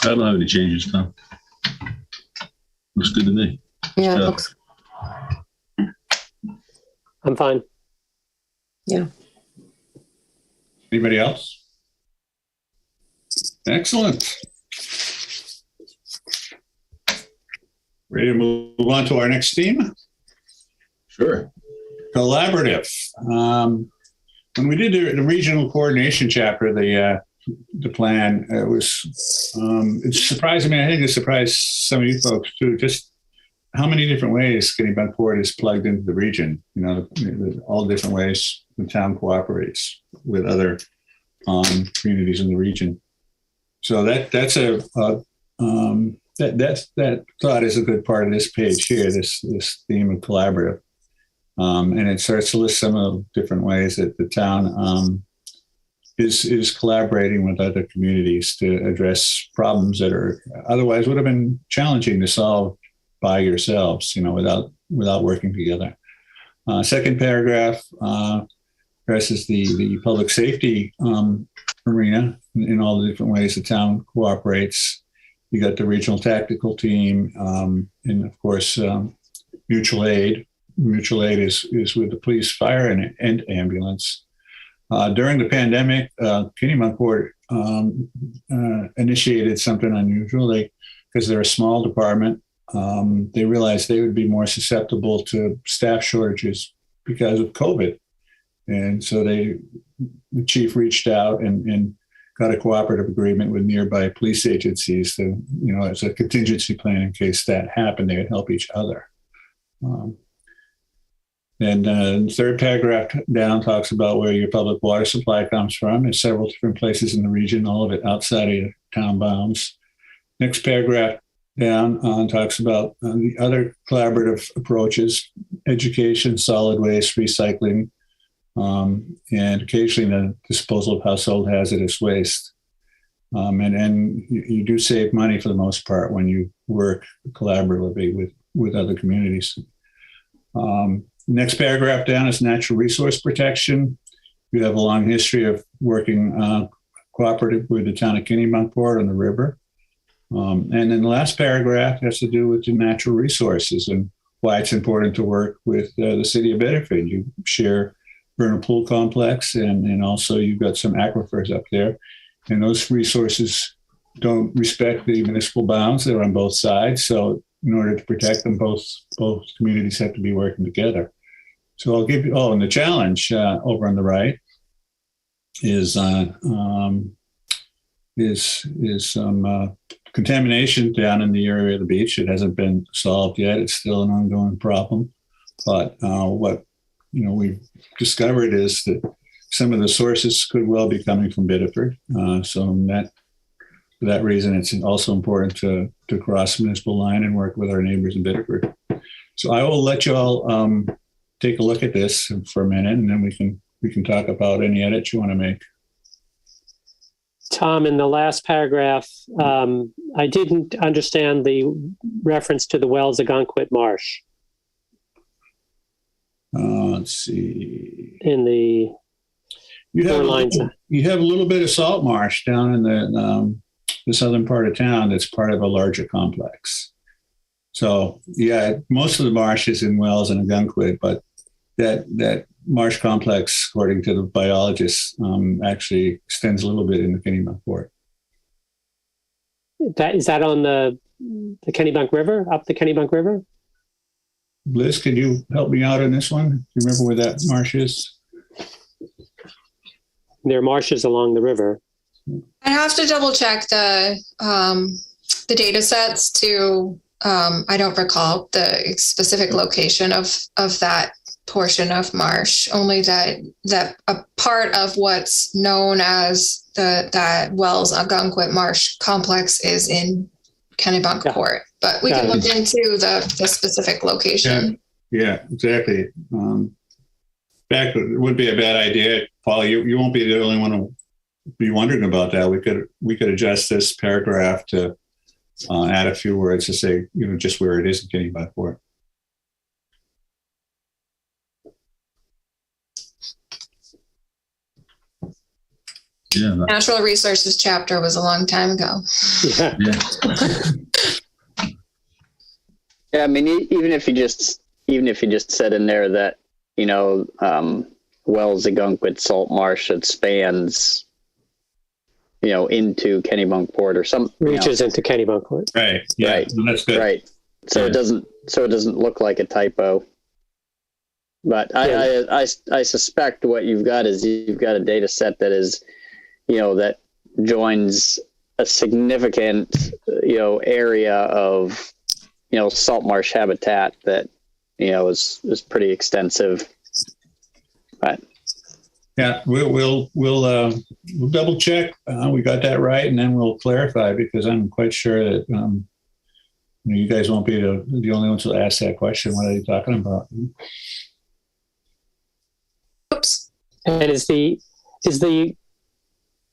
I don't have any changes, Tom. Looks good to me. Yeah, it looks, I'm fine. yeah. Anybody else? Excellent. Ready to move on to our next theme? Sure. Collaborative. When we did the regional coordination chapter, the plan, it's surprising me. I think it surprised some of you folks too, just how many different ways Kennebunkport is plugged into the region. All different ways the town cooperates with other communities in the region. So that thought is a good part of this page here, this theme of collaborative. And it starts to list some of the different ways that the town is collaborating with other communities to address problems that are otherwise would have been challenging to solve by yourselves, without working together. Second paragraph addresses the public safety arena in all the different ways the town cooperates. You got the regional tactical team, and of course, mutual aid. Mutual aid is with the police, fire, and ambulance. During the pandemic, Kennebunkport initiated something unusual. Because they're a small department, they realized they would be more susceptible to staff shortages because of COVID. And so the chief reached out and got a cooperative agreement with nearby police agencies to, as a contingency plan in case that happened, they would help each other. And the third paragraph down talks about where your public water supply comes from. There's several different places in the region, all of it outside of town bounds. Next paragraph down talks about the other collaborative approaches: education, solid waste, recycling, and occasionally the disposal of household hazardous waste. And you do save money for the most part when you work collaboratively with other communities. Next paragraph down is natural resource protection. You have a long history of working cooperative with the town of Kennebunkport on the river. And then the last paragraph has to do with the natural resources and why it's important to work with the city of Bedford. You share vernal pool complex, and also you've got some aquifers up there. And those resources don't respect the municipal bounds. They're on both sides. So in order to protect them, both communities have to be working together. So I'll give you, and the challenge over on the right is some contamination down in the area of the beach. It hasn't been solved yet. It's still an ongoing problem. But what we've discovered is that some of the sources could well be coming from Biddeford. For that reason, it's also important to cross municipal line and work with our neighbors in Biddeford. So I will let you all take a look at this for a minute, and then we can talk about any edits you want to make. Tom, in the last paragraph, I didn't understand the reference to the wells of Gunquit Marsh. Let's see. In the you have a little bit of salt marsh down in the southern part of town that's part of a larger complex. So yeah, most of the marsh is in Wells and Gunquit, but that marsh complex, according to the biologists, actually extends a little bit in the Kennebunkport. Is that on the Kennebunk River, up the Kennebunk River? Liz, can you help me out on this one? Do you remember where that marsh is? There are marshes along the river. I have to double check the data sets to, I don't recall the specific location of that portion of marsh, only that a part of what's known as that Wells Gunquit Marsh complex is in Kennebunkport, but we can look into the specific location. Yeah, exactly. Back, it would be a bad idea, Paul. You won't be the only one to be wondering about that. We could adjust this paragraph to add a few words to say, just where it is in Kennebunkport. Yeah. Natural resources chapter was a long time ago. Yeah. Yeah, I mean, even if you just said in there that Wells Gunquit salt marsh that spans into Kennebunkport or some reaches into Kennebunkport. Right. Yeah. Right. That's good. Right. So it doesn't look like a typo. But I suspect what you've got is you've got a data set that is that joins a significant area of salt marsh habitat that is pretty extensive. But yeah, we'll double check we got that right, and then we'll clarify, because I'm quite sure that you guys won't be the only ones who ask that question. What are they talking about? Oops. And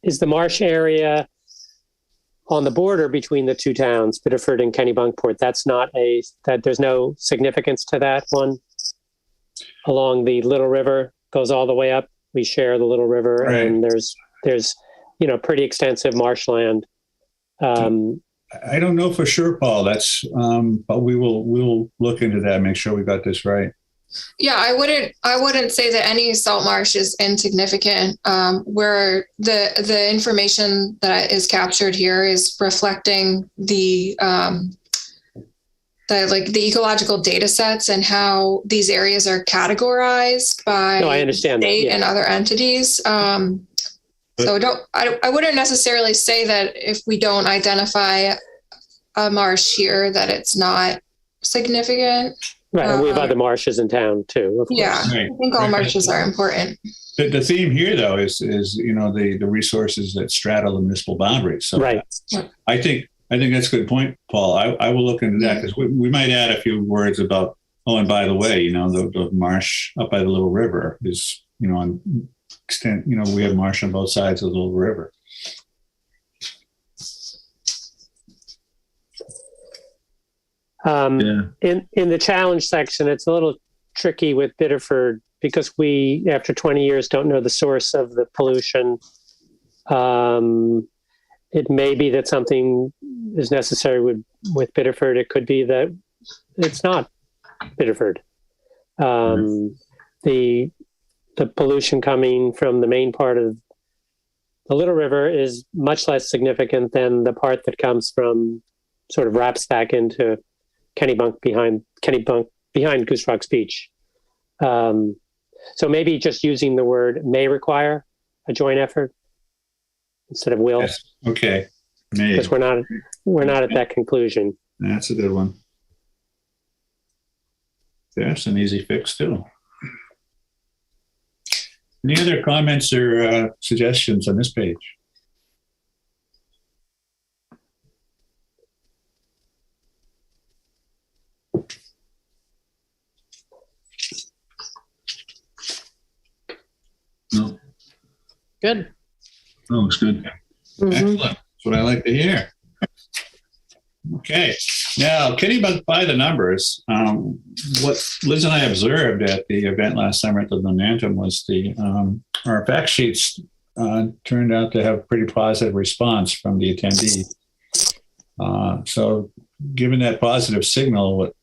is the marsh area on the border between the two towns, Biddeford and Kennebunkport? There's no significance to that one. Along the Little River, goes all the way up. We share the Little River, right. And there's pretty extensive marshland. I don't know for sure, Paul. That's but we'll look into that, make sure we got this right. Yeah, I wouldn't say that any salt marsh is insignificant. Where the information that is captured here is reflecting the ecological data sets and how these areas are categorized by state and other entities. So I wouldn't necessarily say that if we don't identify a marsh here that it's not significant. Right, and we have other marshes in town too, of course. Yeah, right. I think all marshes are important. The theme here, though, is the resources that straddle the municipal boundaries. So right. I think that's a good point, Paul. I will look into that, because we might add a few words about. Oh, and by the way, the marsh up by the Little River is on extent. We have marsh on both sides of the Little River. In the challenge section, it's a little tricky with Biddeford, because we, after 20 years, don't know the source of the pollution. It may be that something is necessary with Biddeford. It could be that it's not Biddeford. The pollution coming from the main part of the Little River is much less significant than the part that comes from sort of wraps back into Kennebunk behind Goose Rocks Beach. So maybe just using the word may require a joint effort instead of will. Yes. Okay. May. because we're not at that conclusion. That's a good one. That's an easy fix too. Any other comments or suggestions on this page? No, Good. no, looks good. Excellent. That's what I like to hear. Okay. Now, Kennebunk by the numbers, what Liz and I observed at the event last summer at the Momentum was our fact sheets turned out to have pretty positive response from the attendees. So given that positive signal, what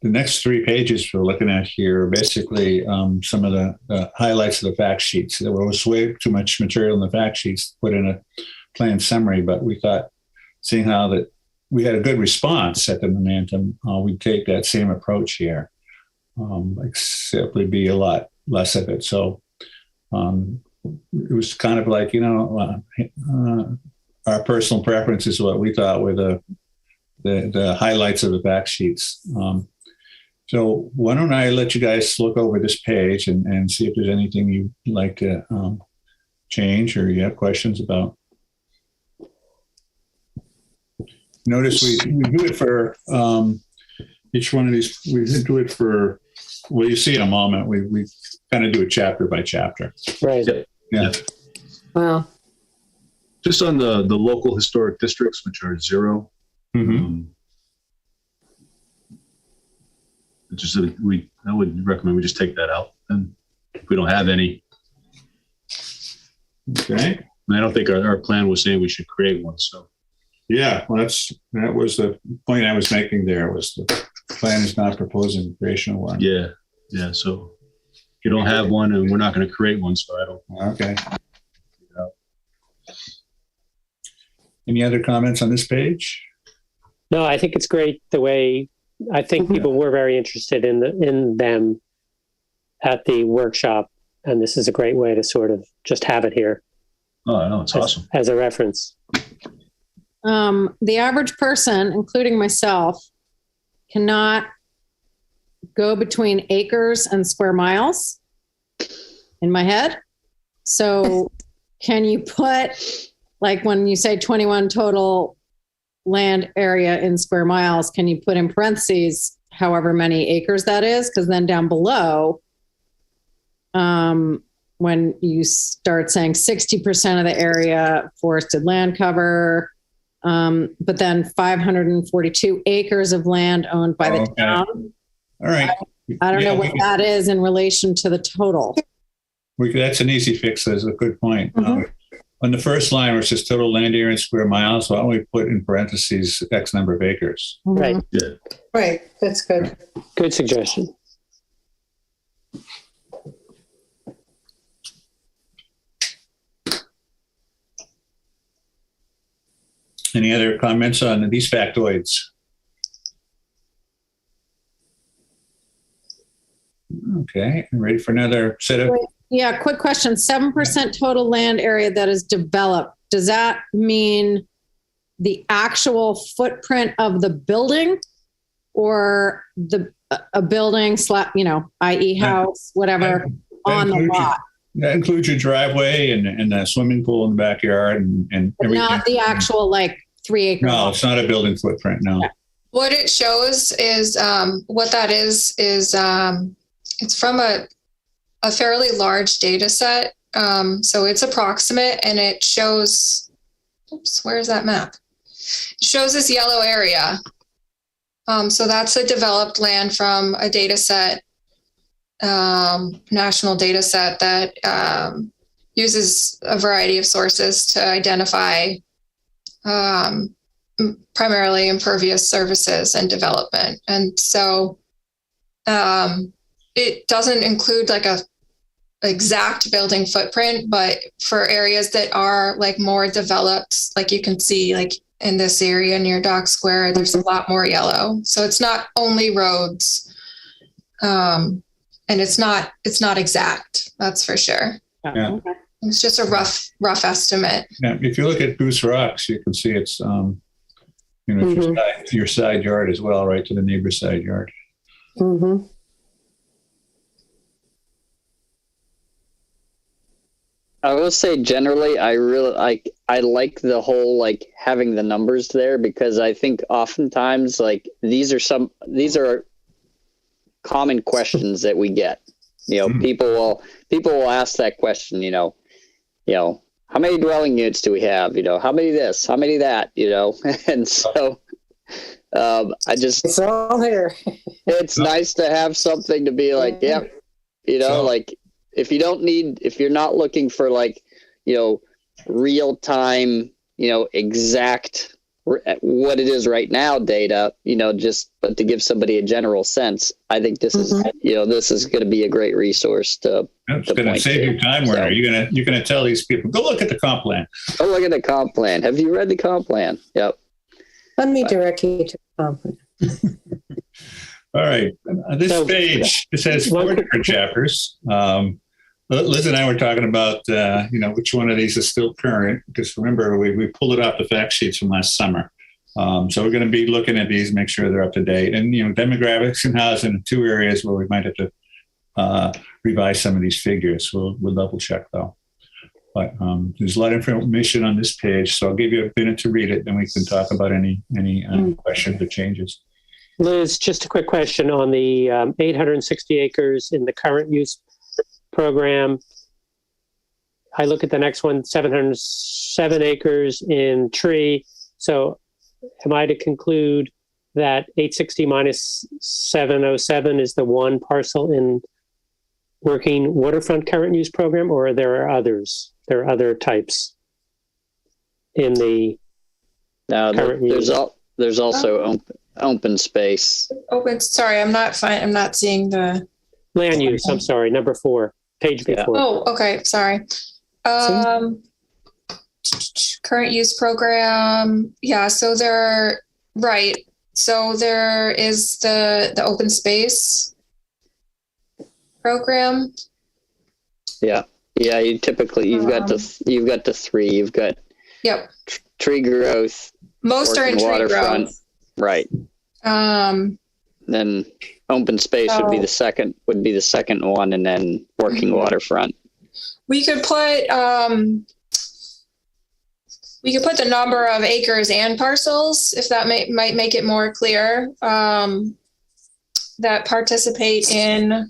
the next 3 pages we're looking at here are basically some of the highlights of the fact sheets. There was way too much material in the fact sheets to put in a plain summary, but we thought, seeing how that we had a good response at the Momentum, we'd take that same approach here, except would be a lot less of it. So it was kind of like, our personal preference is what we thought were the highlights of the fact sheets. So why don't I let you guys look over this page and see if there's anything you'd like to change or you have questions about. Notice we do it for each one of these. We do it for, well, you see in a moment, we kind of do it chapter by chapter. Right. Yeah. Wow. Just on the local historic districts, which are 0. Mm-hmm. I would recommend we just take that out, and if we don't have any. Okay. And I don't think our plan was saying we should create one. So Yeah, well, that was the point I was making there, was the plan is not proposing the creation of one. yeah. So if you don't have one, and we're not going to create one, so I don't. Okay. Any other comments on this page? No, I think it's great the way I think people were very interested in them at the workshop, and this is a great way to sort of just have it here. Oh, I know, it's awesome. As a reference. The average person, including myself, cannot go between acres and square miles in my head. So can you put, like when you say 21 total land area in square miles, can you put in parentheses however many acres that is? Because then down below, when you start saying 60% of the area forested land cover, but then 542 acres of land owned by the town. All right. I don't know what that is in relation to the total. That's an easy fix. That's a good point. On the first line, where it says total land area in square miles, why don't we put in parentheses X number of acres? Right. Yeah. Right. That's good. Good suggestion. Any other comments on these factoids? Okay, ready for another set of... Yeah, quick question. 7% total land area that is developed. Does that mean the actual footprint of the building, or a building i.e. house, whatever, on the lot? That includes your driveway and the swimming pool in the backyard and everything. Not the actual 3 acre. No, it's not a building footprint. No. Okay. What it shows is what that is it's from a fairly large data set. So it's approximate, and it shows, where's that map? It shows this yellow area. So that's a developed land from a data set, national data set that uses a variety of sources to identify primarily impervious surfaces and development. And so it doesn't include a exact building footprint, but for areas that are more developed, you can see in this area near Dock Square, there's a lot more yellow. So it's not only roads, and it's not exact, that's for sure. Yeah. It's just a rough estimate. Yeah, if you look at Goose Rocks, you can see it's your side yard as well, right to the neighbor's side yard. Mm-hmm. I will say generally, I like the whole like having the numbers there, because I think oftentimes like these are common questions that we get. People will ask that question. How many dwelling units do we have? How many this? How many that? And so It's all there. it's nice to have something to be like, yep. Like if you're not looking for like, real time, exact what it is right now data, but to give somebody a general sense, I think this is, this is going to be a great resource to. It's going to save you time, Werner. You're going to tell these people, go look at the comp plan. Go look at the comp plan. Have you read the comp plan? Yep. Let me direct you to the conference. All right. This page, it says 4 different chapters. Liz and I were talking about, which one of these is still current, because remember, we pulled it off the fact sheets from last summer. So we're going to be looking at these, make sure they're up to date. And, demographics and housing are 2 areas where we might have to revise some of these figures. We'll double check, though. But there's a lot of information on this page, so I'll give you a minute to read it, then we can talk about any questions or changes. Liz, just a quick question on the 860 acres in the current use program. I look at the next one, 707 acres in tree. So am I to conclude that 860 minus 707 is the one parcel in working waterfront current use program, or there are others? There are other types in the current use. There's also open space. Sorry, I'm not seeing the land use. I'm sorry, number 4, page before. Oh, okay. Sorry. Current use program. Yeah. So right. So there is the open space program. Yeah. Yeah. You've got the 3. You've got tree growth. Most are in tree growth. Right. Then open space would be the second one, and then working waterfront. We could put the number of acres and parcels, if that might make it more clear, that participate in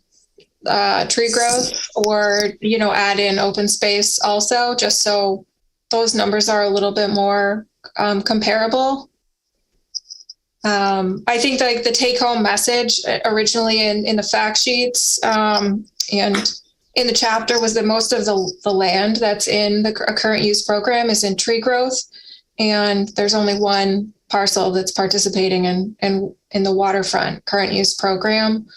tree growth, or add in open space also, just so those numbers are a little bit more comparable. I think like the take-home message originally in the fact sheets and in the chapter was that most of the land that's in the current use program is in tree growth, and there's only one parcel that's participating in the waterfront current use program.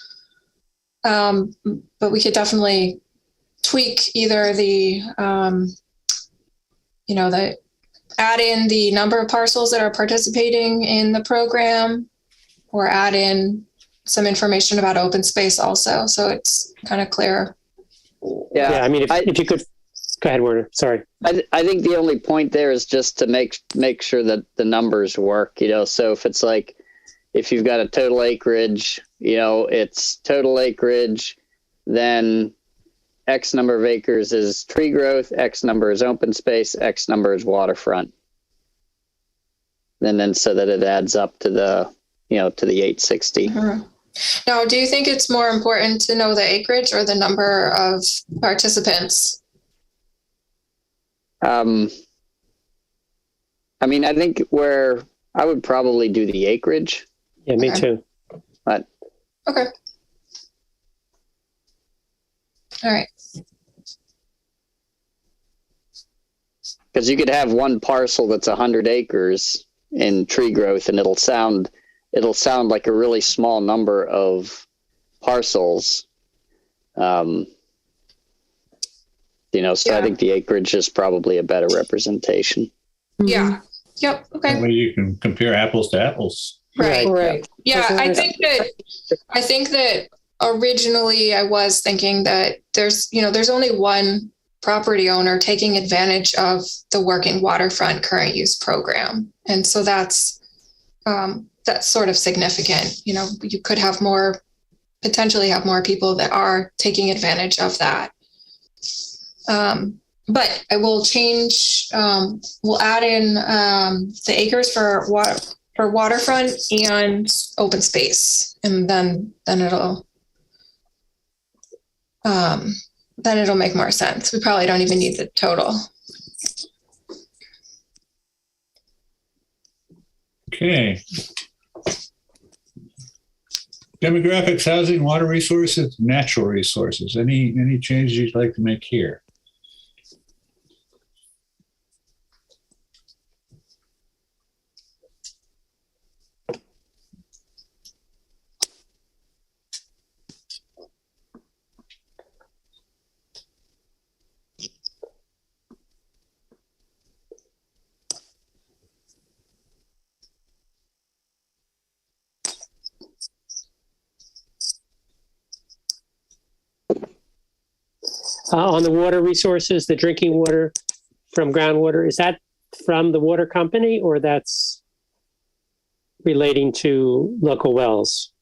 But we could definitely tweak either the add in the number of parcels that are participating in the program, or add in some information about open space also, so it's kind of clear. Yeah, I mean, if you could, go ahead, Werner. Sorry. I think the only point there is just to make sure that the numbers work. So if it's like, if you've got a total acreage, it's total acreage, then X number of acres is tree growth, X number is open space, X number is waterfront. And then so that it adds up to the 860. Mm-hmm. Now, do you think it's more important to know the acreage or the number of participants? I mean, I think where I would probably do the acreage. Yeah, me too. But okay. All right. Because you could have one parcel that's 100 acres in tree growth, and it'll sound like a really small number of parcels. So I think the acreage is probably a better representation. Yeah. Yep. Okay. That way you can compare apples to apples. Right. Yeah, I think that originally I was thinking that there's only one property owner taking advantage of the working waterfront current use program. And so that's sort of significant. You know, you could have potentially have more people that are taking advantage of that. But I will change, we'll add in the acres for waterfront and open space. And then it'll make more sense. We probably don't even need the total. Okay. Demographics, housing, water resources, natural resources. Any changes you'd like to make here? On the water resources, the drinking water from groundwater, is that from the water company or that's relating to local wells?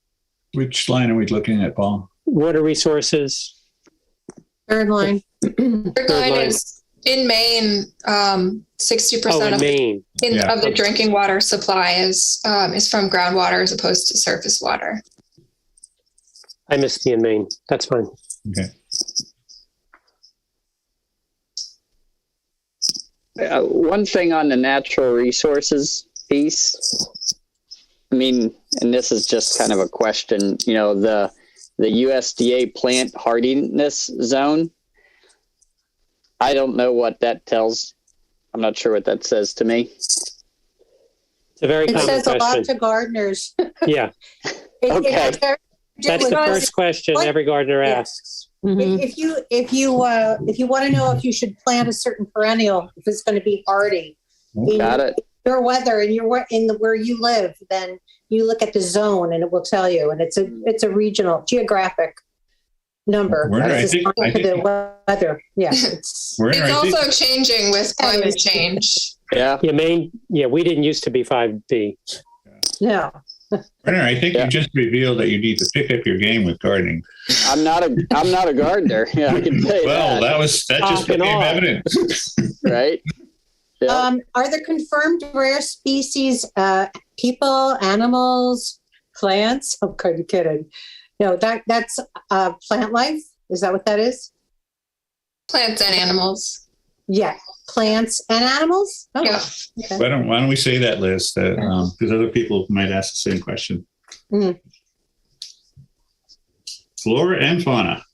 Which line are we looking at, Paul? Water resources. Third line. Third line is in Maine, 60% in Maine. of the drinking water supply is from groundwater as opposed to surface water. I missed the in Maine. That's fine. Okay. One thing on the natural resources piece, I mean, and this is just kind of a question, you know, the USDA plant hardiness zone, I don't know what that tells. I'm not sure what that says to me. It's a very It common says a lot question. to gardeners. Yeah, Okay. that's the first question every gardener asks. Mhm. If you want to know if you should plant a certain perennial, if it's going to be hardy, Got it. your weather and where you live, then you look at the zone and it will tell you. And it's a regional geographic number. Werner, That's just I think- the weather. Yeah. It's Werner, It's I think- also changing with climate change. Yeah. Yeah, Maine. Yeah, we didn't used to be 5B. no. Werner, I think Yeah. you just revealed that you need to pick up your game with gardening. I'm not a gardener. Yeah, I can tell you Well, that. that just Talking became all. evident. Right? Yeah. Are there confirmed rare species, people, animals, plants? I'm kind of kidding. No, that's plant life. Is that what that is? Plants and animals. Yeah, plants and animals. Oh, Yeah. okay. Why don't we say that, Liz? Because other people might ask the same question. Mhm. Flora and fauna.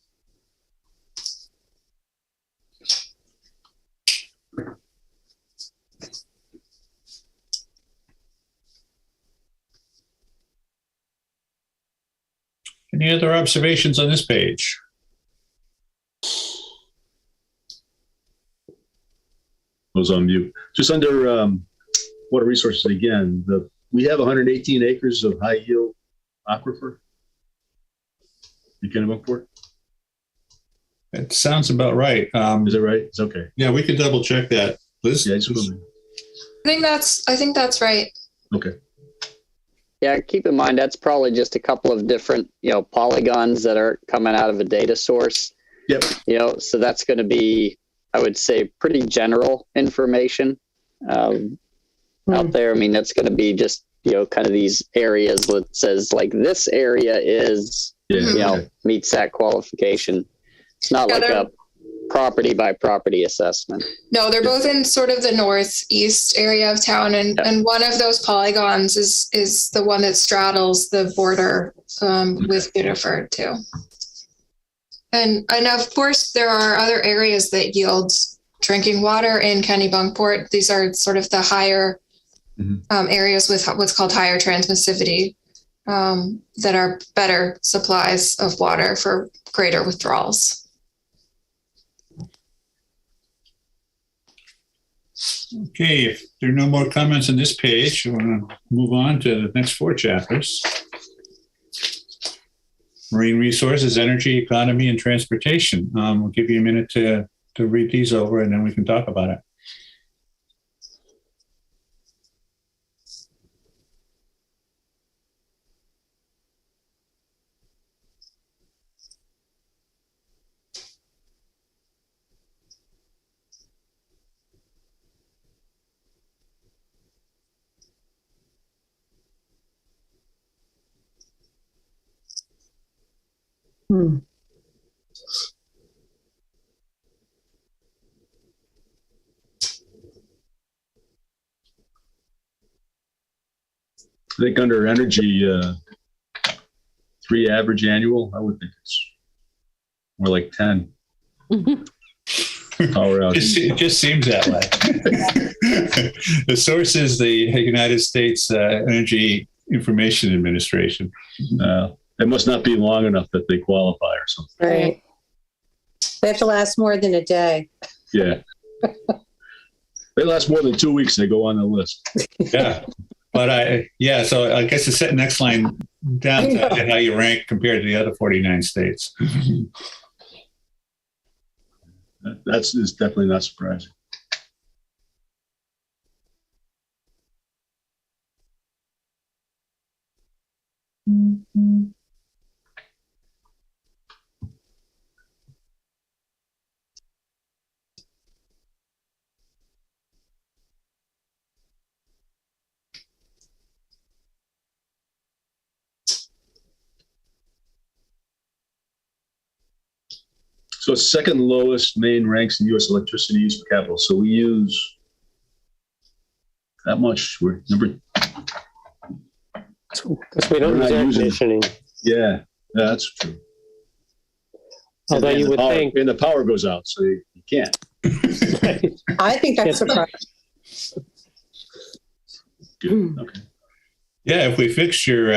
Any other observations on this page? Was on mute. Just under water resources again, we have 118 acres of high yield aquifer in Kennebunkport. It sounds about right. Is that right? It's okay. Yeah, we could double check that. Liz? Yeah, I just wanted- I think that's right. okay. Yeah, keep in mind that's probably just a couple of different, polygons that are coming out of a data source. Yep. So that's going to be, I would say, pretty general information out there. I mean, that's going to be just, kind of these areas that says like this area is, Yeah. Okay. meets that qualification. It's not like a property by property assessment. No, they're both in sort of the northeast area of town, and one of those polygons is the one that straddles the border with Biddeford too. And of course, there are other areas that yield drinking water in Kennebunkport. These are sort of the higher areas with what's called higher transmissivity that are better supplies of water for greater withdrawals. Okay, if there are no more comments on this page, we're going to move on to the next 4 chapters. Marine resources, energy, economy, and transportation. We'll give you a minute to read these over, and then we can talk about it. Hmm. I think under energy, 3 average annual, I would think it's more like 10. Power outage. It just seems that way. The source is the United States Energy Information Administration. It must not be long enough that they qualify or something. Right. They have to last more than a day. Yeah. They last more than 2 weeks, they go on the list. Yeah. But so I guess the next line down to how you rank compared to the other 49 states. That's definitely not surprising. So it's second lowest Maine ranks in U.S. electricity use per capita. So we use that much. We're number. Because we don't We're use not air using- conditioning. Yeah, that's true. Although And you the would power, think, and the power goes out, so you can't. I think that's surprising. Good. Okay. Yeah, if we fix your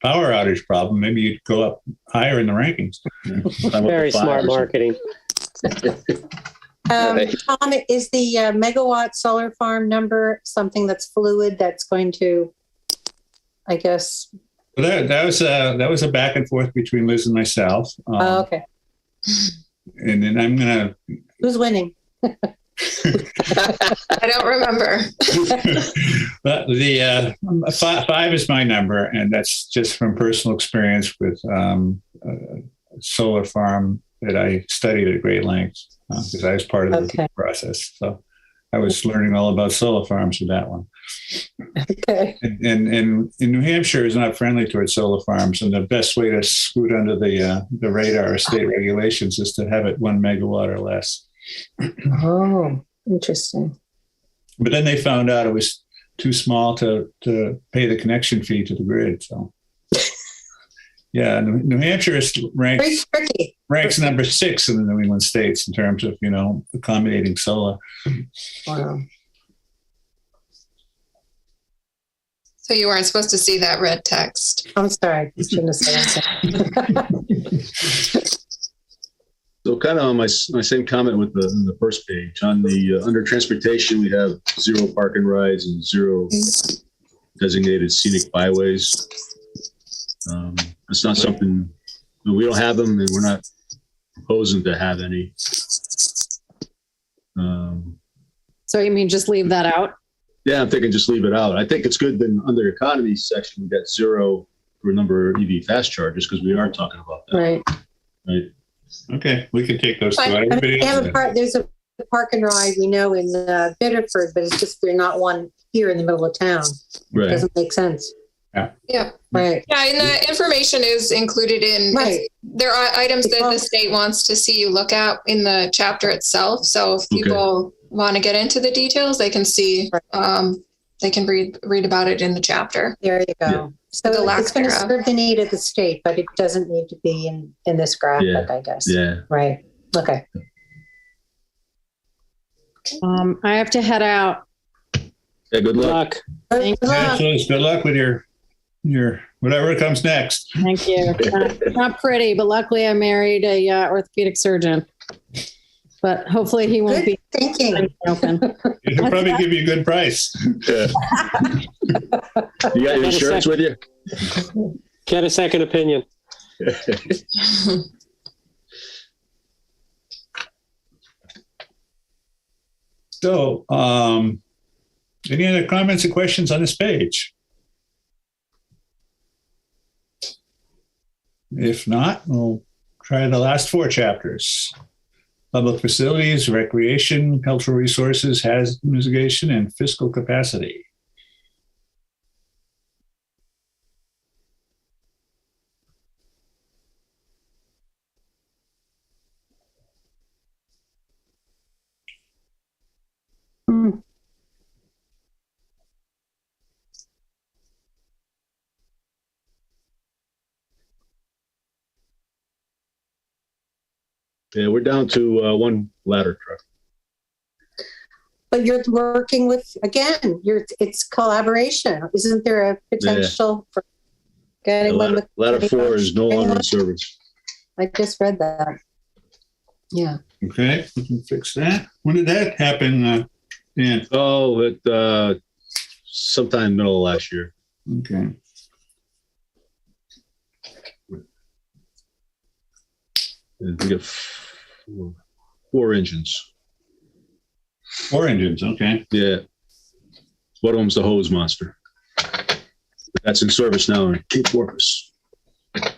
power outage problem, maybe you'd go up higher in the rankings. Yeah. I'm up very to 5 smart or something. marketing. Tom, is the megawatt solar farm number something that's fluid that's going to, I guess? Well, that was a back and forth between Liz and myself. Oh, okay. And then I'm gonna. Who's winning? I don't remember. But the 5 is my number, and that's just from personal experience with a solar farm that I studied at great length because I was part of the Okay. process. So I was learning all about solar farms with that one. Okay. And in New Hampshire is not friendly towards solar farms, and the best way to scoot under the radar of state regulations is to have it 1 megawatt or less. Oh, interesting. But then they found out it was too small to pay the connection fee to the grid. So, yeah, New Hampshire Very tricky. ranks number 6 in the New England states in terms of accommodating solar. Wow. So you weren't supposed to see that red text. I'm sorry. I shouldn't have said that. So kind of on my same comment with the first page. On the under transportation, we have 0 park and rides and 0 designated scenic byways. It's not something, we don't have them, and we're not proposing to have any. So you mean just leave that out? Yeah, I'm thinking just leave it out. I think it's good that under economy section, we got 0 for a number of EV fast chargers because we are talking about that. Right. Right. Okay, we can take those two. I mean, Everybody they have else. there's a park and ride we know in Biddeford, but it's just they're not one here in the middle of town. Right. Doesn't make sense. Yeah. Right. Yeah, and the information is included in, Right. there are items that the state wants to see you look at in the chapter itself. So if people want to get into the details, they can see, they can read about it in the chapter. There you go. Yeah. So The lack it's going to thereof. serve the need of the state, but it doesn't need to be in this graphic, Yeah. I guess. Yeah. Right. Okay. I have to head out. Yeah, good Good luck. luck. Thank you. Yeah, so good luck with your whatever comes next. Thank you. Not pretty, but luckily I married a orthopedic surgeon. But hopefully he won't Good be thinking. open. He'll probably give you a good price. Yeah. You got your insurance with you? Get a second opinion. So, any other comments or questions on this page? If not, we'll try the last 4 chapters. Public facilities, recreation, cultural resources, hazard mitigation, and fiscal capacity. Yeah, we're down to one ladder truck. But you're working with, again, it's collaboration. Isn't there a potential for getting one with? Ladder 4 is no longer in service. I just read that. Yeah. Okay, we can fix that. When did that happen, Dan? Oh, sometime middle of last year. Okay. And we get 4 engines. 4 engines, okay. Yeah. One of them's the hose monster. That's in service now in Cape Porpoise. Okay,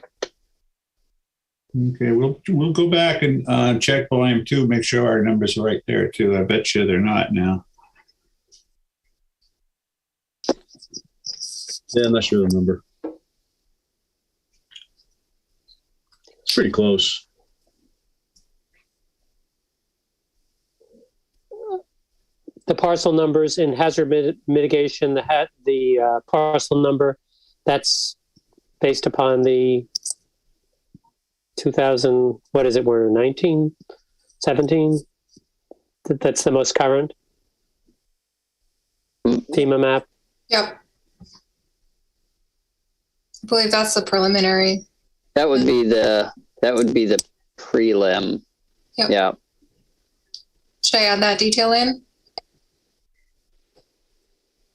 we'll go back and check volume 2, make sure our numbers are right there too. I bet you they're not now. Yeah, I'm not sure the number. It's pretty close. The parcel numbers in hazard mitigation, the parcel number, that's based upon the 2000, what is it, we're 19, 17? That's the most current FEMA map? Yep. I believe that's the preliminary. That would be the prelim. Yep. Yeah. Should I add that detail in?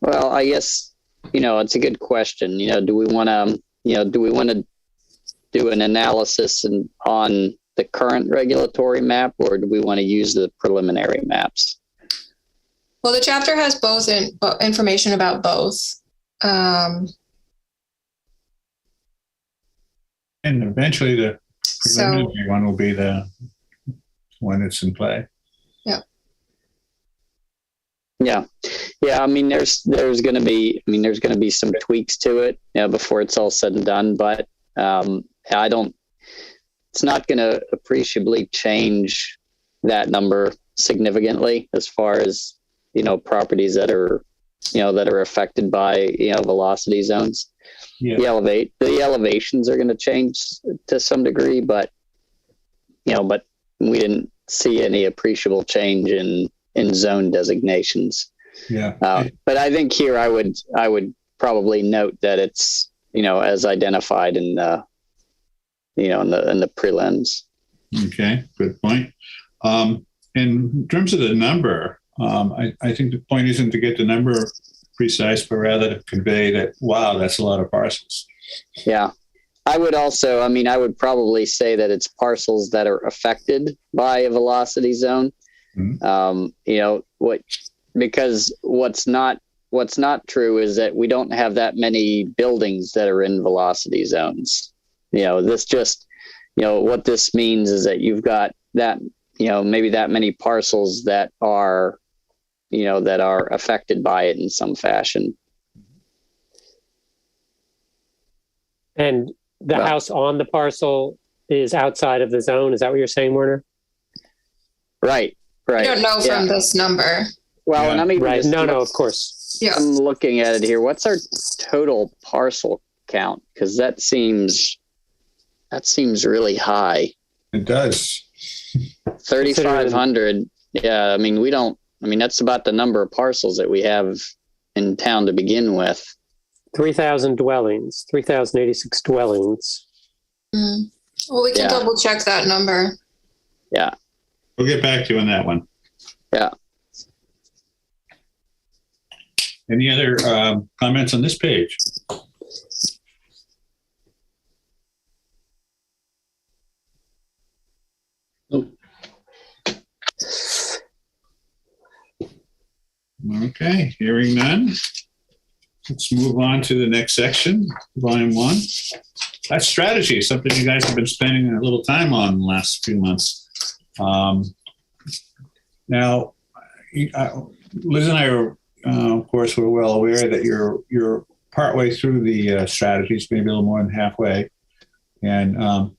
Well, I guess, it's a good question. Do we want to do an analysis on the current regulatory map, or do we want to use the preliminary maps? Well, the chapter has both information about both. And eventually the preliminary one will be the one that's in play. Yeah. Yeah. Yeah. I mean, there's going to be some tweaks to it, before it's all said and done, but, it's not going to appreciably change that number significantly as far as, properties that are affected by, velocity zones. Yeah. The elevations are going to change to some degree, but we didn't see any appreciable change in zone designations. Yeah. But I think here I would probably note that it's, as identified in the, in the prelims. Okay, good point. In terms of the number, I think the point isn't to get the number precise, but rather to convey that, wow, that's a lot of parcels. Yeah. I would probably say that it's parcels that are affected by a velocity zone. Mm-hmm. Because what's not true is that we don't have that many buildings that are in velocity zones. What this means is that you've got that, maybe that many parcels that are affected by it in some fashion. And the house on the parcel is outside of the zone. Is that what you're saying, Werner? Right. I don't know from this number. Well, Yeah. and I'm even Right. just No, of course. Yeah. I'm looking at it here. What's our total parcel count? Because that seems really high. It does. 3,500. Yeah. That's about the number of parcels that we have in town to begin with. 3,000 dwellings, 3,086 dwellings. Mm. Well, we can double check that number. Yeah. We'll get back to you on that one. Yeah. Any other comments on this page? Okay, hearing none. Let's move on to the next section, volume 1. That's strategy, something you guys have been spending a little time on in the last few months. Now, Liz and I are, of course, we're well aware that you're partway through the strategies, maybe a little more than halfway. And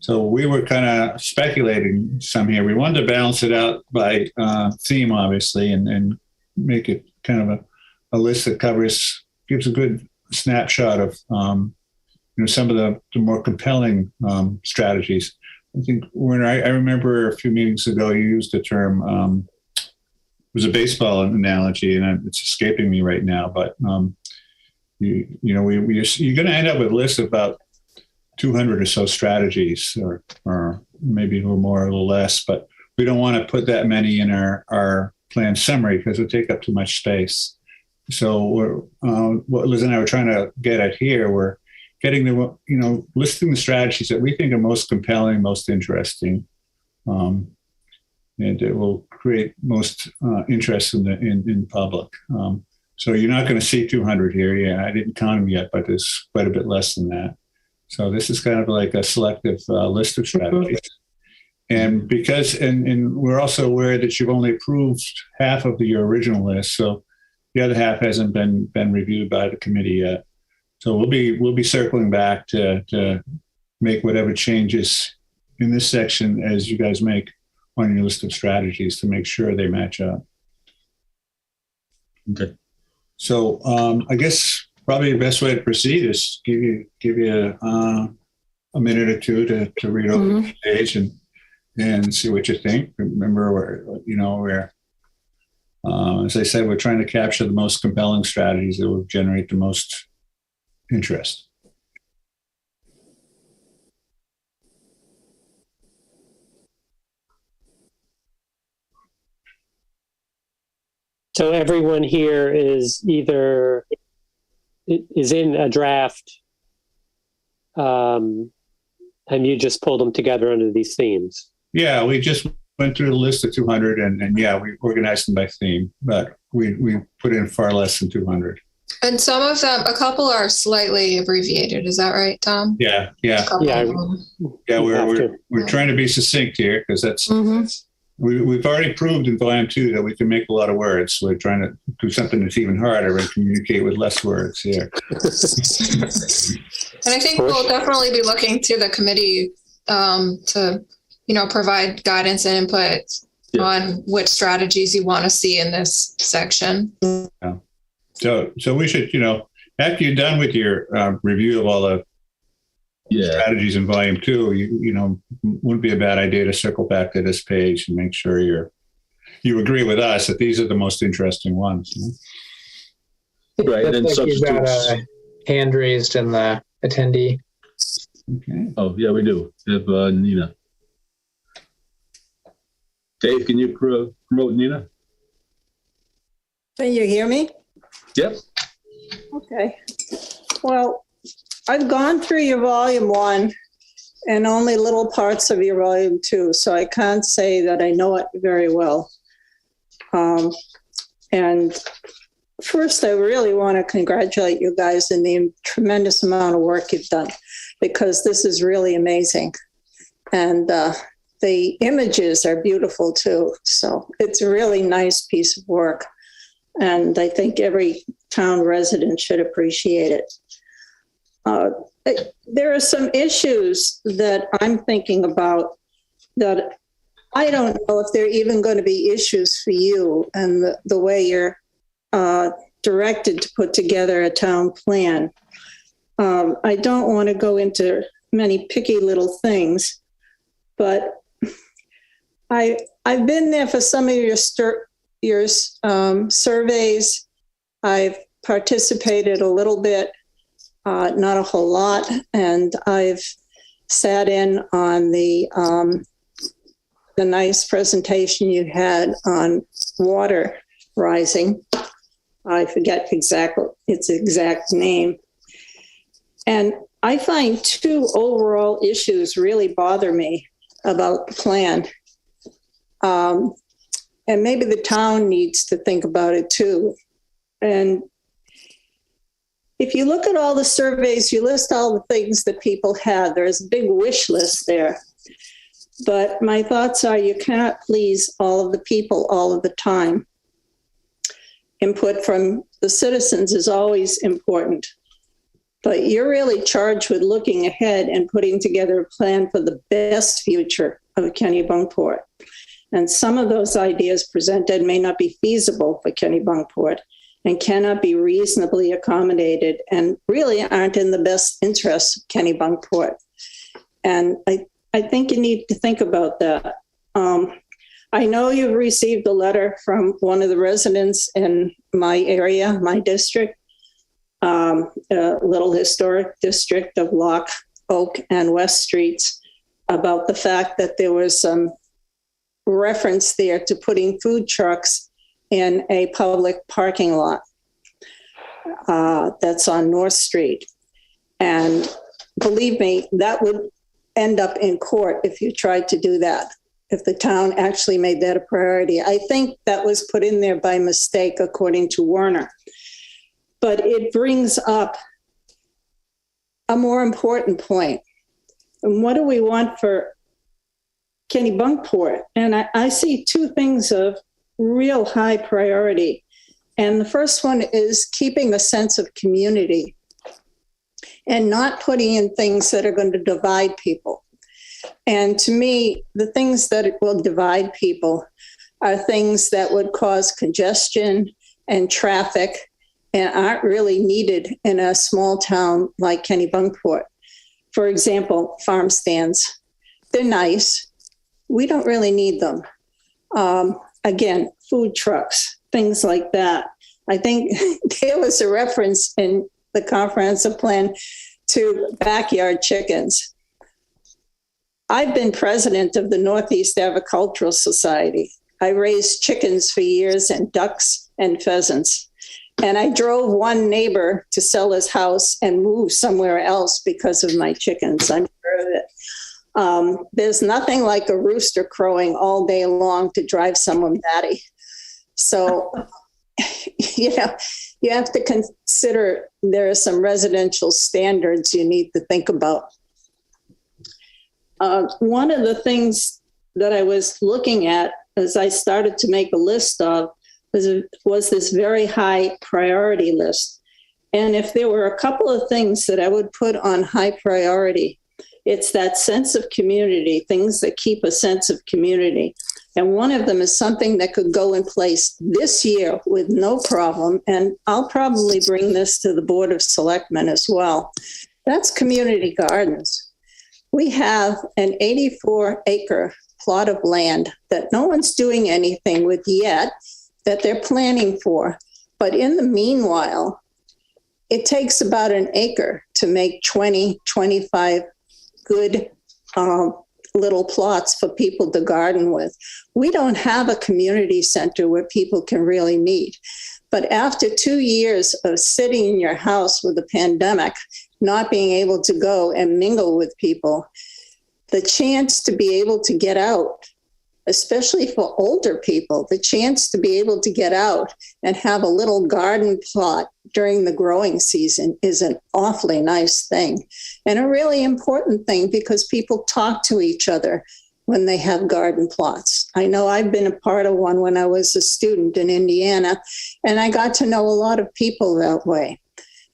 so we were kind of speculating some here. We wanted to balance it out by theme, obviously, and make it kind of a list that gives a good snapshot of some of the more compelling strategies. I think I remember a few meetings ago you used the term, it was a baseball analogy, and it's escaping me right now, but you're going to end up with lists of about 200 or so strategies, or maybe a little more, a little less, but we don't want to put that many in our plan summary because it would take up too much space. So what Liz and I were trying to get at here, we're getting listing the strategies that we think are most compelling, most interesting, and it will create most interest in the public. So you're not going to see 200 here. Yeah, I didn't count them yet, but there's quite a bit less than that. So this is kind of like a selective list of strategies. And because, and we're also aware that you've only approved half of your original list, so the other half hasn't been reviewed by the committee yet. So we'll be circling back to make whatever changes in this section as you guys make on your list of strategies to make sure they match up. Okay. So I guess probably the best way to proceed is give you a minute or two to read over the page and see what you think. Remember, we're as I said, we're trying to capture the most compelling strategies that will generate the most interest. So everyone here is either is in a draft, and you just pulled them together under these themes. Yeah, we just went through the list of 200, and yeah, we organized them by theme, but we put in far less than 200. And some of them, a couple are slightly abbreviated. Is that right, Tom? Yeah. We're trying to be succinct here because that's we've already proved in volume 2 that we can make a lot of words. We're trying to do something that's even harder and communicate with less words here. And I think we'll definitely be looking to the committee to provide guidance and input on which strategies you want to see in this section. Yeah. So we should, after you're done with your review of all the strategies in volume 2, wouldn't be a bad idea to circle back to this page and make sure you agree with us that these are the most interesting ones. Right. And like you've got a hand raised in the attendee. Okay. Oh, yeah, we do. We have Nina. Dave, can you promote Nina? Can you hear me? Yep. Okay. Well, I've gone through your volume 1 and only little parts of your volume 2, so I can't say that I know it very well. And first, I really want to congratulate you guys on the tremendous amount of work you've done, because this is really amazing. And the images are beautiful too. So it's a really nice piece of work. And I think every town resident should appreciate it. There are some issues that I'm thinking about that I don't know if they're even going to be issues for you and the way you're directed to put together a town plan. I don't want to go into many picky little things, but I've been there for some of your surveys. I've participated a little bit, not a whole lot, and I've sat in on the nice presentation you had on water rising. I forget its exact name. And I find 2 overall issues really bother me about the plan. and maybe the town needs to think about it too. And if you look at all the surveys, you list all the things that people had. There's a big wish list there. But my thoughts are you cannot please all of the people all of the time. Input from the citizens is always important. But you're really charged with looking ahead and putting together a plan for the best future of Kennebunkport. And some of those ideas presented may not be feasible for Kennebunkport and cannot be reasonably accommodated and really aren't in the best interest of Kennebunkport. And I think you need to think about that. I know you've received a letter from one of the residents in my area, my district, a little historic district of Lock, Oak, and West Streets, about the fact that there was some reference there to putting food trucks in a public parking lot that's on North Street. And believe me, that would end up in court if you tried to do that, if the town actually made that a priority. I think that was put in there by mistake, according to Werner. But it brings up a more important point. And what do we want for Kennebunkport? And I see two things of real high priority. And the first one is keeping a sense of community and not putting in things that are going to divide people. And to me, the things that will divide people are things that would cause congestion and traffic and aren't really needed in a small town like Kennebunkport. For example, farm stands. They're nice. We don't really need them. Again, food trucks, things like that. I think there was a reference in the comprehensive plan to backyard chickens. I've been president of the Northeast Agricultural Society. I raised chickens for years and ducks and pheasants. And I drove one neighbor to sell his house and move somewhere else because of my chickens. I'm sure of it. There's nothing like a rooster crowing all day long to drive someone batty. So, you have to consider there are some residential standards you need to think about. One of the that I was looking at as I started to make a list of was this very high priority list. And if there were a couple of things that I would put on high priority, it's that sense of community, things that keep a sense of community. And one of them is something that could go in place this year with no problem. And I'll probably bring this to the Board of Selectmen as well. That's community gardens. We have an 84-acre plot of land that no one's doing anything with yet, that they're planning for. But in the meanwhile, it takes about an acre to make 20, 25 good little plots for people to garden with. We don't have a community center where people can really meet. But after 2 years of sitting in your house with the pandemic, not being able to go and mingle with people, the chance to be able to get out, especially for older people, the chance to be able to get out and have a little garden plot during the growing season is an awfully nice thing and a really important thing because people talk to each other when they have garden plots. I know I've been a part of one when I was a student in Indiana, and I got to know a lot of people that way.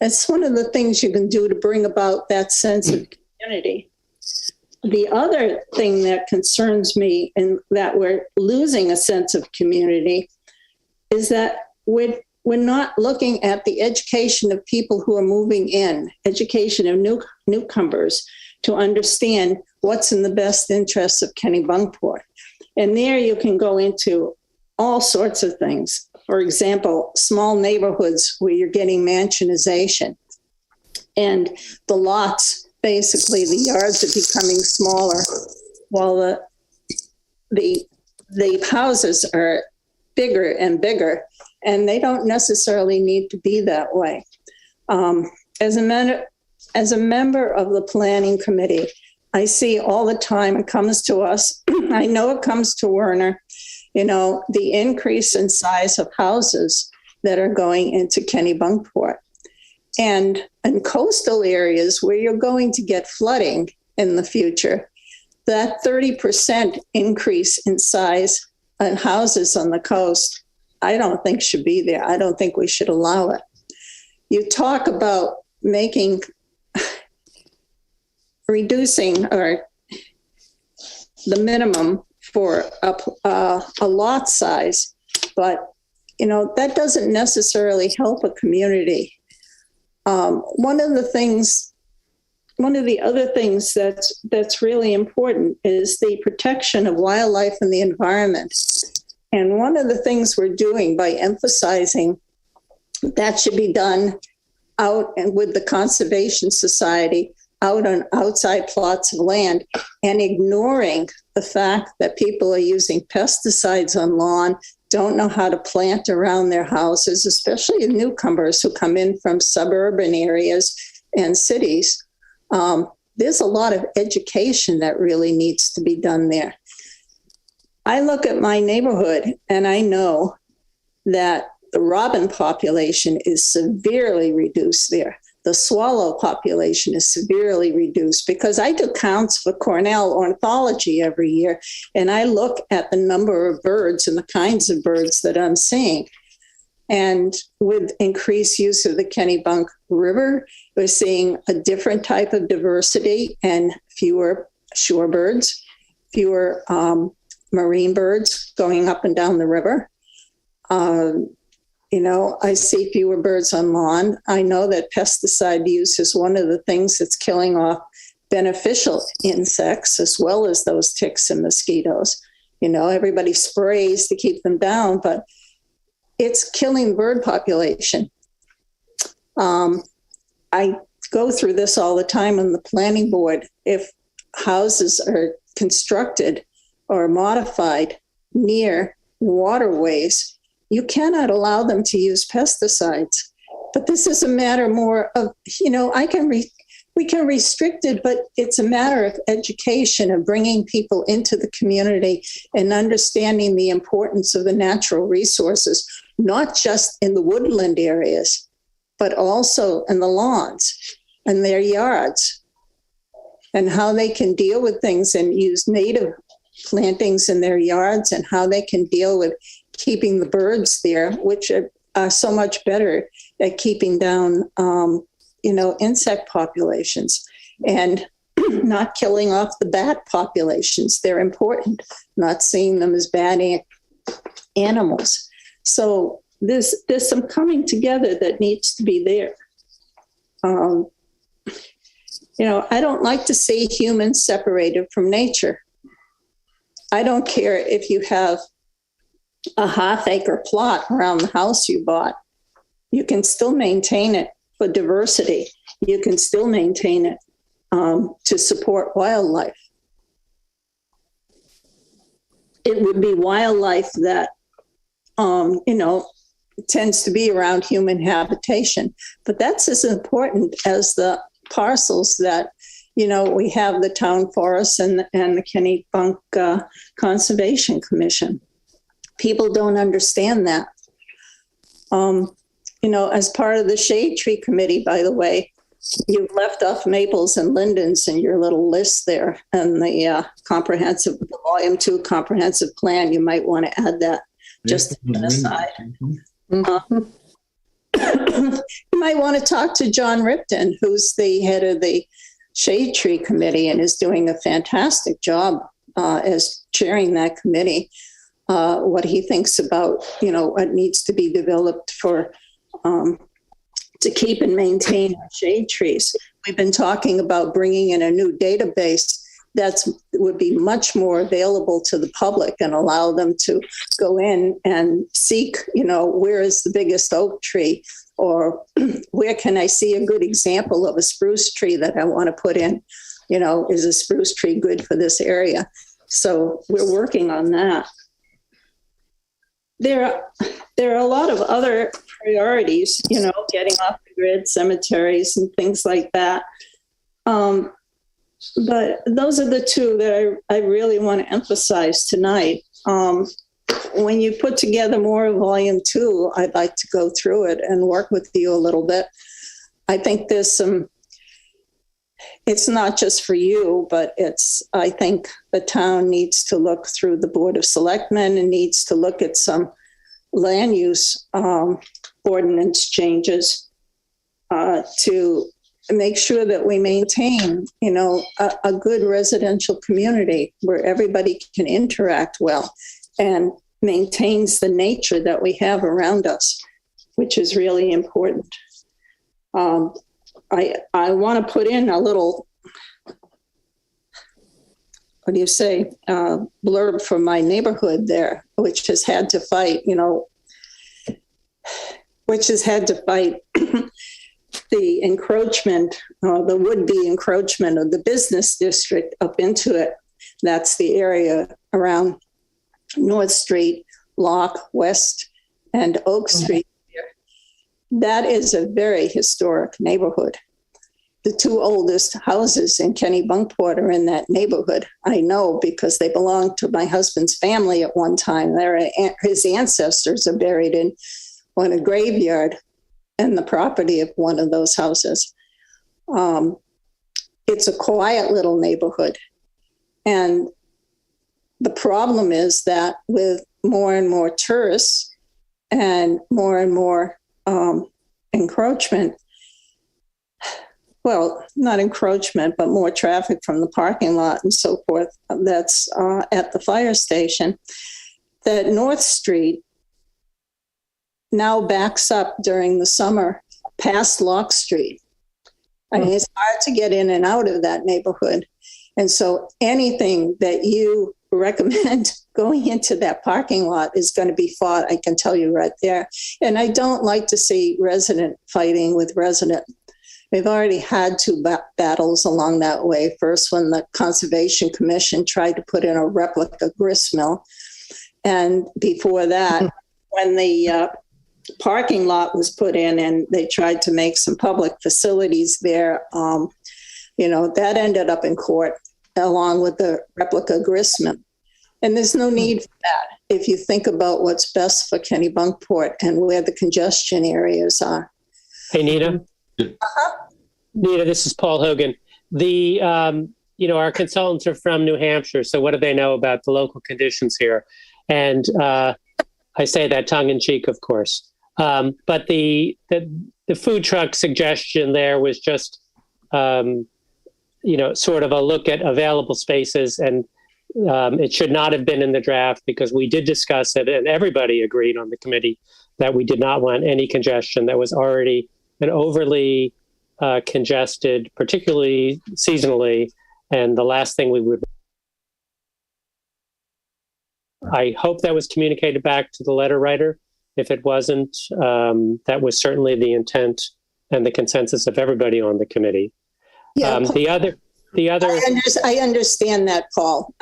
It's one of the things you can do to bring about that sense of community. The other thing that concerns me and that we're losing a sense of community is that we're not looking at the education of people who are moving in, education of newcomers to understand what's in the best interests of Kennebunkport. And there you can go into all sorts of things. For example, small neighborhoods where you're getting mansionization and the lots, basically the yards are becoming smaller while the houses are bigger and bigger, and they don't necessarily need to be that way. As a member of the planning committee, I see all the time it comes to us. I know it comes to Werner, the increase in size of houses that are going into Kennebunkport. And in coastal areas where you're going to get flooding in the future, that 30% increase in size on houses on the coast, I don't think should be there. I don't think we should allow it. You talk about reducing or the minimum for a lot size, but that doesn't necessarily help a community. One of the other things that's really important is the protection of wildlife and the environment. And one of the things we're doing by emphasizing that should be done out and with the Conservation Society out on outside plots of land, and ignoring the fact that people are using pesticides on lawn, don't know how to plant around their houses, especially newcomers who come in from suburban areas and cities. There's a lot of education that really needs to be done there. I look at my neighborhood and I know that the robin population is severely reduced there. The swallow population is severely reduced because I do counts for Cornell ornithology every year, and I look at the number of birds and the kinds of birds that I'm seeing. And with increased use of the Kennebunk River, we're seeing a different type of diversity and fewer shorebirds, fewer marine birds going up and down the river. I see fewer birds on lawn. I know that pesticide use is one of the things that's killing off beneficial insects as well as those ticks and mosquitoes. Everybody sprays to keep them down, but it's killing bird population. I go through this all the time on the planning board. If houses are constructed or modified near waterways, you cannot allow them to use pesticides. But this is a matter more of, we can restrict it, but it's a matter of education, of bringing people into the community and understanding the importance of the natural resources, not just in the woodland areas, but also in the lawns and their yards, and how they can deal with things and use native plantings in their yards, and how they can deal with keeping the birds there, which are so much better at keeping down, insect populations, and not killing off the bat populations. They're important, not seeing them as bad animals. So there's some coming together that needs to be there. I don't like to see humans separated from nature. I don't care if you have a half-acre plot around the house you bought. You can still maintain it for diversity. You can still maintain it to support wildlife. It would be wildlife that, tends to be around human habitation. But that's as important as the parcels that, we have the town forests and the Kennebunk Conservation Commission. People don't understand that. As part of the Shade Tree Committee, by the way, you've left off maples and lindens in your little list there, and the Volume 2 comprehensive plan. You might want to add that just as an aside. You might want to talk to John Ripton, who's the head of the Shade Tree Committee and is doing a fantastic job as chairing that committee. What he thinks about, what needs to be developed for to keep and maintain our shade trees. We've been talking about bringing in a new database that would be much more available to the public and allow them to go in and seek, where is the biggest oak tree, or where can I see a good example of a spruce tree that I want to put in? Is a spruce tree good for this area? So we're working on that. There are a lot of other priorities, getting off the grid, cemeteries and things like that. But those are the two that I really want to emphasize tonight. when you put together more of volume 2, I'd like to go through it and work with you a little bit. I think there's some, it's not just for you, but I think the town needs to look through the Board of Selectmen and needs to look at some land use ordinance changes to make sure that we maintain, a good residential community where everybody can interact well and maintains the nature that we have around us, which is really important. I want to put in a little, what do you say, blurb from my neighborhood there, which has had to fight, the encroachment, the would-be encroachment of the business district up into it. That's the area around North Street, Locke, West, and Oak Street. That is a very historic neighborhood. The 2 oldest houses in Kennebunkport are in that neighborhood. I know because they belonged to my husband's family at one time. His ancestors are buried in a graveyard in the property of one of those houses. It's a quiet little neighborhood. And the problem is that with more and more tourists and more encroachment, well, not encroachment, but more traffic from the parking lot and so forth, that's at the fire station, that North Street now backs up during the summer past Locke Street. I mean, it's hard to get in and out of that neighborhood. And so anything that you recommend going into that parking lot is going to be fought, I can tell you right there. And I don't like to see resident fighting with resident. We've already had 2 battles along that way. First, when the Conservation Commission tried to put in a replica grist mill. And before that, when the parking lot was put in and they tried to make some public facilities there, that ended up in court along with the replica grist mill. And there's no need for that if you think about what's best for Kennebunkport and where the congestion areas are. Hey, Nita. Nita, this is Paul Hogan. Our consultants are from New Hampshire, so what do they know about the local conditions here? And I say that tongue in cheek, of course. But the food truck suggestion there was just, sort of a look at available spaces, and it should not have been in the draft because we did discuss it, and everybody agreed on the committee that we did not want any congestion that was already an overly congested, particularly seasonally, and the last thing we would. I hope that was communicated back to the letter writer. If it wasn't, that was certainly the intent and the consensus of everybody on the committee. Yeah, I understand that, Paul.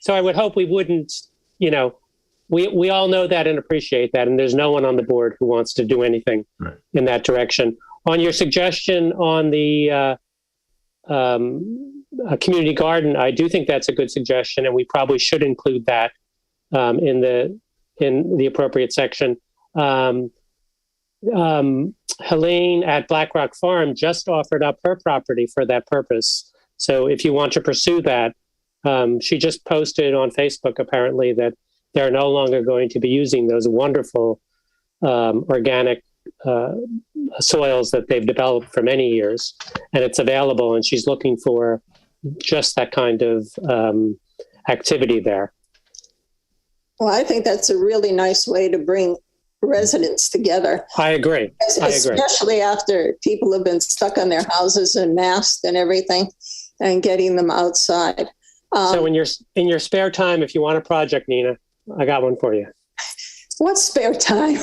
So I would hope we wouldn't, we all know that and appreciate that. And there's no one on the board who wants to do anything in that direction. On your suggestion on the community garden, I do think that's a good suggestion, and we probably should include that in the appropriate section. Helene at Blackrock Farm just offered up her property for that purpose. So if you want to pursue that, she just posted on Facebook apparently that they're no longer going to be using those wonderful organic soils that they've developed for many years, and it's available, and she's looking for just that kind of activity there. Well, I think that's a really nice way to bring residents together. I agree. Especially after people have been stuck in their houses and masked and everything, and getting them outside. So in your spare time, if you want a project, Nina, I got one for you. What spare time?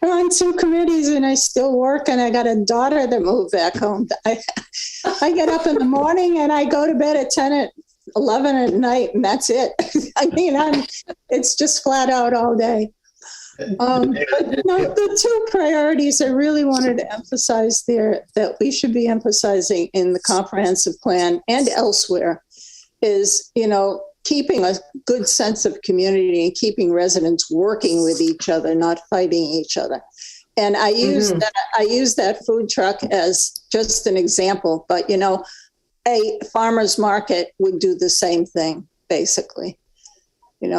I'm on 2 committees and I still work, and I got a daughter that moved back home. I get up in the morning and I go to bed at 10 at 11 at night, and that's it. I mean, it's just flat out all day. But the 2 priorities I really wanted to emphasize there that we should be emphasizing in the comprehensive plan and elsewhere is, keeping a good sense of community and keeping residents working with each other, not fighting each other. And I use that food truck as just an example, but a farmer's market would do the same thing, basically. And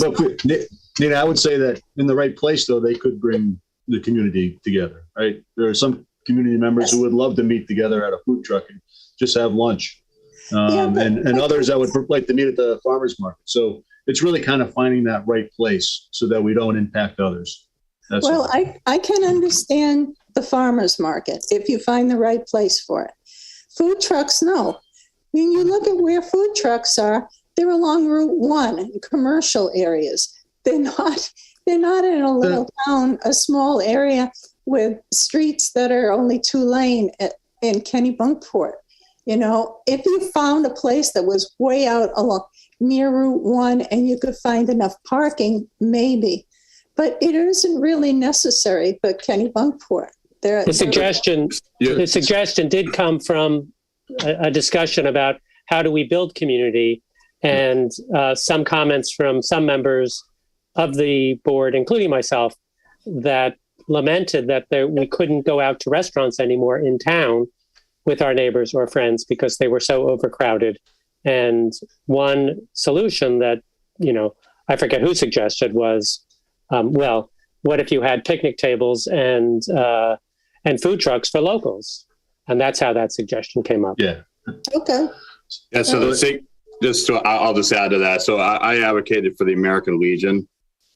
but Nina, I would say that in the right place, though, they could bring the community together, right? There are some community members who would love to meet together at a food truck and just have lunch. And others that would like to meet at the farmer's market. So it's really kind of finding that right place so that we don't impact others. I can understand the farmer's market if you find the right place for it. Food trucks, no. When you look at where food trucks are, they're along Route 1 in commercial areas. They're not in a little town, a small area with streets that are only 2-lane in Kennebunkport. If you found a place that was way out along near Route 1 and you could find enough parking, maybe. But it isn't really necessary for Kennebunkport. The suggestion did come from a discussion about how do we build community, and some comments from some members of the board, including myself, that lamented that we couldn't go out to restaurants anymore in town with our neighbors or friends because they were so overcrowded. And one solution that, I forget who suggested was, what if you had picnic tables and food trucks for locals? And that's how that suggestion came up. Yeah. Okay. Yeah. So I'll just add to that. So I advocated for the American Legion.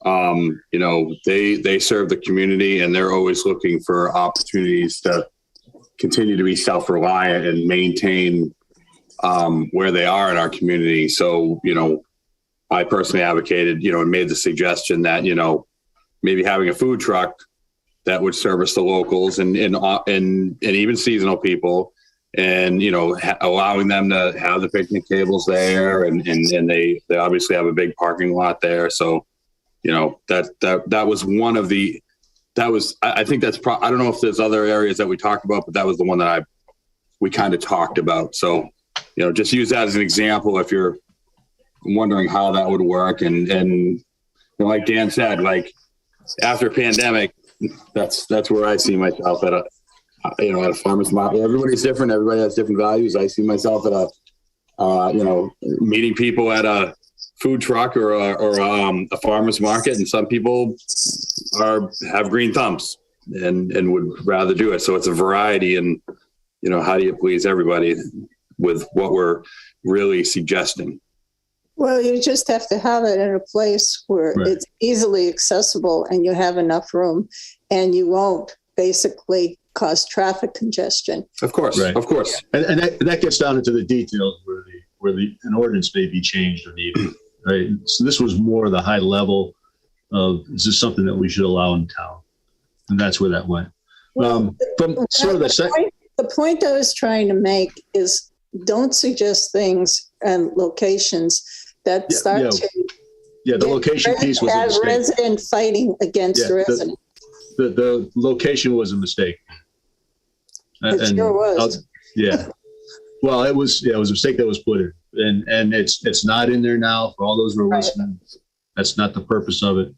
They serve the community and they're always looking for opportunities to continue to be self-reliant and maintain where they are in our community. So, I personally advocated, and made the suggestion that, maybe having a food truck that would service the locals and even seasonal people, and, allowing them to have the picnic tables there. And they obviously have a big parking lot there. So, that was one of the, I think that's I don't know if there's other areas that we talked about, but that was the one that we kind of talked about. So, just use that as an example if you're wondering how that would work. And like Dan said, like after pandemic, that's where I see myself at a farmer's market. Everybody's different. Everybody has different values. I see myself at meeting people at a food truck or a farmer's market, and some people have green thumbs and would rather do it. So it's a variety, and how do you please everybody with what we're really suggesting? Well, you just have to have it in a place where it's easily accessible and you have enough room, and you won't basically cause traffic congestion. Of course, right. Of course. And that gets down into the details where an ordinance may be changed or needed. Right. So this was more the high level of, is this something that we should allow in town? And that's where that went. The point I was trying to make is, don't suggest things and locations that start to the location piece was a mistake. Resident fighting against resident. The location was a mistake. It sure was. Well, it was a mistake that was put in, and it's not in there now for all those who are listening. That's not the purpose of it.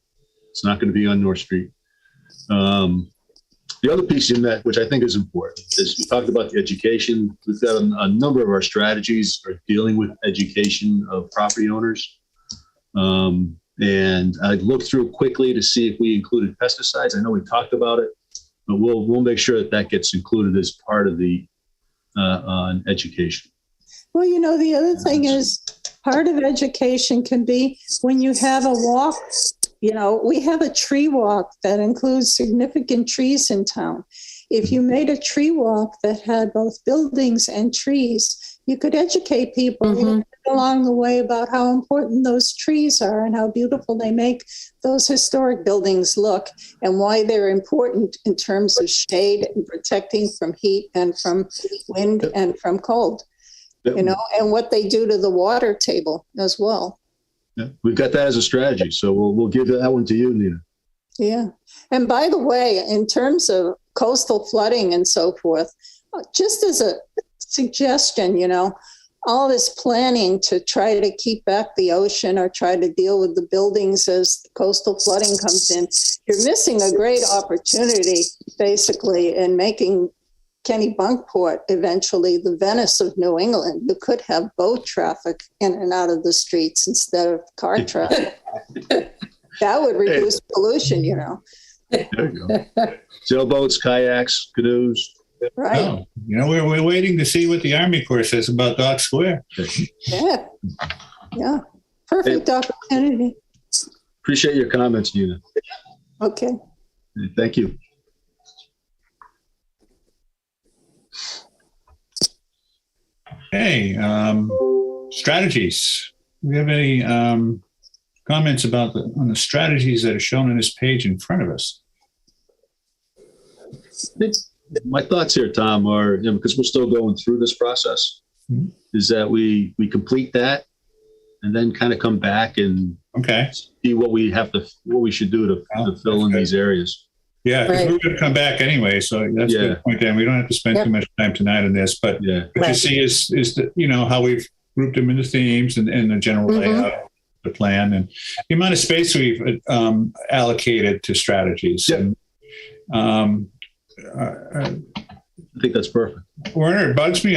It's not going to be on North Street. The other piece in that, which I think is important, is we talked about the education. We've got a number of our strategies are dealing with education of property owners. And I looked through quickly to see if we included pesticides. I know we talked about it, but we'll make sure that gets included as part of the education. Well, the other thing is, part of education can be when you have a walk. We have a tree walk that includes significant trees in town. If you made a tree walk that had both buildings and trees, you could educate people along the way about how important those trees are and how beautiful they make those historic buildings look, and why they're important in terms of shade and protecting from heat and from wind and from cold, and what they do to the water table as well. Yeah, we've got that as a strategy, so we'll give that one to you, Nina. Yeah, and by the way, in terms of coastal flooding and so forth, just as a suggestion, all this planning to try to keep back the ocean or try to deal with the buildings as coastal flooding comes in, you're missing a great opportunity, basically, in making Kennebunkport eventually the Venice of New England. You could have boat traffic in and out of the streets instead of car traffic. That would reduce pollution, you know. There you go. Sailboats, kayaks, canoes. Right. Oh, you know, we're waiting to see what the Army Corps says about Dock Square. Yeah. Yeah. Perfect opportunity. Appreciate your comments, Nina. Okay. Thank you. Hey, strategies. Do we have any comments about on the strategies that are shown on this page in front of us? My thoughts here, Tom, are, because we're still going through this process, is that we complete that and then kind of come back and see what we should do to fill in these areas. Yeah, because we're going to come back anyway, so that's a good point, Dan. We don't have to spend too much time tonight on this, but what you see is the, how we've grouped them into themes and the general layout of the plan and the amount of space we've allocated to strategies. And, I think that's perfect. Werner, it bugs me.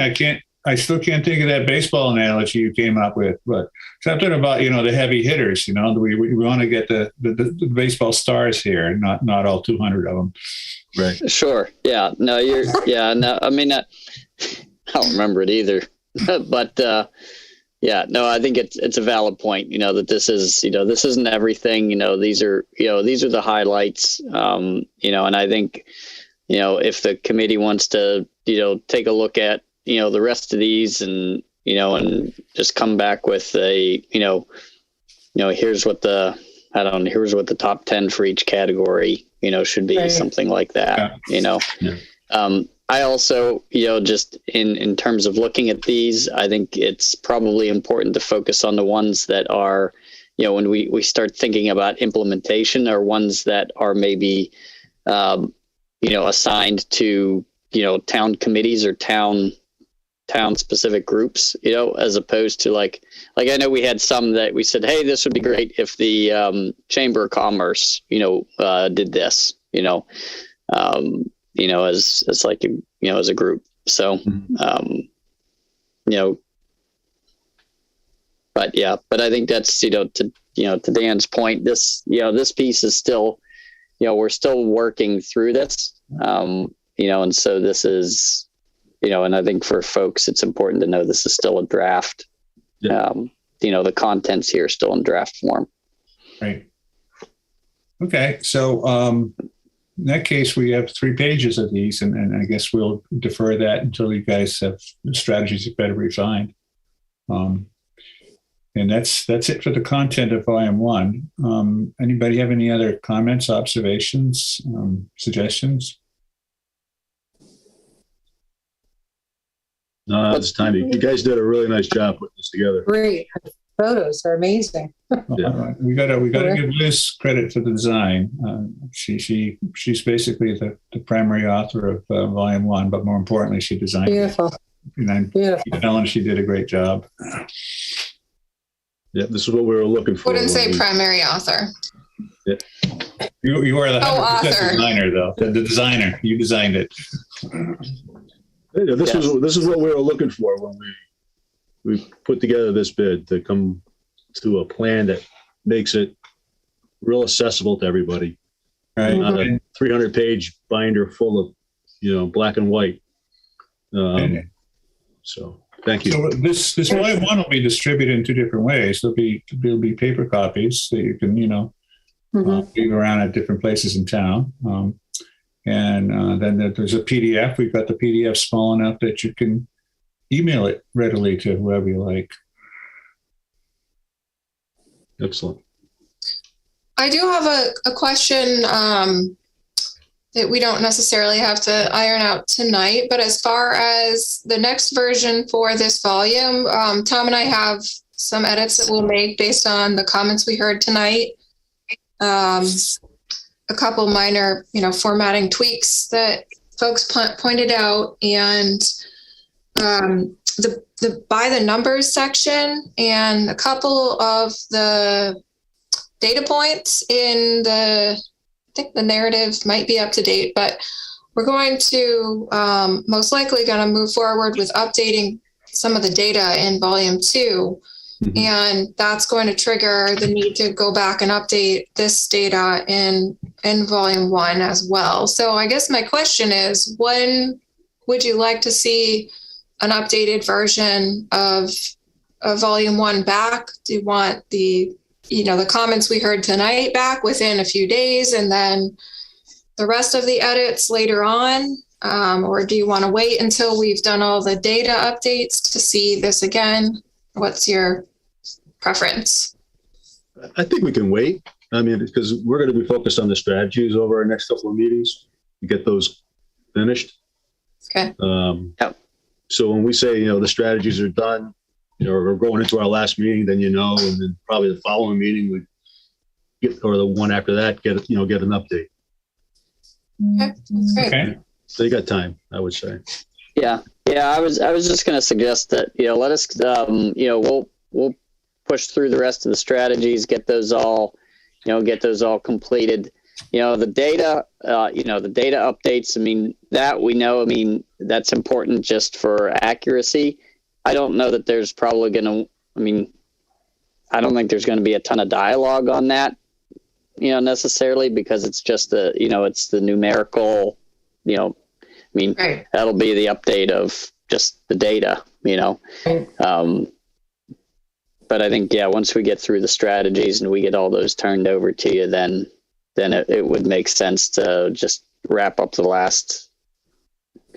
I still can't think of that baseball analogy you came up with, but something about, the heavy hitters, we want to get the baseball stars here, not all 200 of them. Right. Sure. Yeah. No, I mean, I don't remember it either, but, I think it's a valid point, that this is, this isn't everything, these are the highlights, and I think, if the committee wants to, take a look at, the rest of these and, and just come back with a, here's what the top 10 for each category, should be, something like that, I also, just in terms of looking at these, I think it's probably important to focus on the ones that are, when we start thinking about implementation, are ones that are maybe, assigned to, town committees or town specific groups, as opposed to like I know we had some that we said, hey, this would be great if the Chamber of Commerce, did this, as like, as a group. So, but I think that's, to Dan's point, this piece is still, we're still working through this, and so this is, and I think for folks, it's important to know this is still a draft. The contents here are still in draft form. Right. Okay. So, in that case, we have 3 pages of these, and I guess we'll defer that until you guys have strategies better refined. And that's it for the content of volume 1. Anybody have any other comments, observations, suggestions? No, this time you guys did a really nice job putting this together. Great. Photos are amazing. We gotta give Liz credit for the design. She's basically the primary author of volume 1, but more importantly, she designed Beautiful. it. And I'm telling she did a great job. Yeah, this is what we were looking for. Wouldn't say primary author. Yeah. You are the 100% author. designer, though. The designer. You designed it. Yeah, this is what we were looking for when we put together this bid, to come to a plan that makes it real accessible to everybody. Right. Not a 300-page binder full of, black and white. So thank you. So this volume 1 will be distributed in 2 different ways. There'll be paper copies that you can, leave around at different places in town. And then there's a PDF. We've got the PDF small enough that you can email it readily to whoever you like. Excellent. I do have a question that we don't necessarily have to iron out tonight, but as far as the next version for this volume, Tom and I have some edits that we'll make based on the comments we heard tonight. A couple minor, formatting tweaks that folks pointed out, and the by the numbers section and a couple of the data points in I think the narrative might be up to date, but we're going to most likely going to move forward with updating some of the data in volume 2. Mm-hmm. And that's going to trigger the need to go back and update this data in volume 1 as well. So I guess my question is, when would you like to see an updated version of volume 1 back? Do you want the comments we heard tonight back within a few days and then the rest of the edits later on? Or do you want to wait until we've done all the data updates to see this again? What's your preference? I think we can wait. I mean, because we're going to be focused on the strategies over our next couple of meetings to get those finished. Okay. Yep. So when we say, the strategies are done, we're going into our last meeting, then and then probably the following meeting we get, or the one after that, get an update. Okay, that's great. Okay. So you got time, I would say. Yeah. I was just going to suggest that let us we'll push through the rest of the strategies, get those all completed. The data updates. I mean, that we know. I mean, that's important just for accuracy. I don't know that there's probably going to. I mean, I don't think there's going to be a ton of dialogue on that, necessarily, because it's just it's the numerical. Right. That'll be the update of just the data. Right. But I think, once we get through the strategies and we get all those turned over to you, then it would make sense to just wrap up the last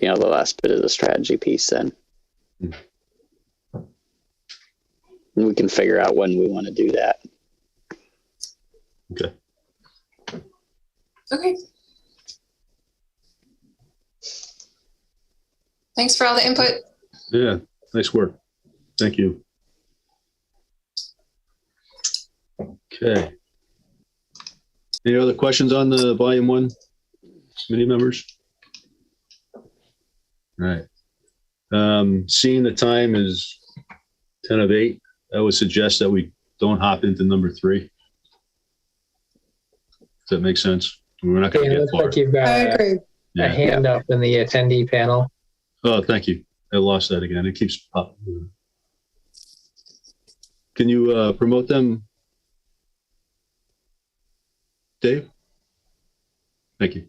bit of the strategy piece then. And we can figure out when we want to do that. Okay. Okay. Thanks for all the input. Yeah, nice work. Thank you. Okay. Any other questions on the volume 1 committee members? All right. Seeing the time is 10 of 8, I would suggest that we don't hop into number 3. Does that make sense? We're not going to It get looks far. like you've got I agree. a hand up in the attendee panel. Oh, thank you. I lost that again. It keeps popping. Can you promote them, Dave? Thank you.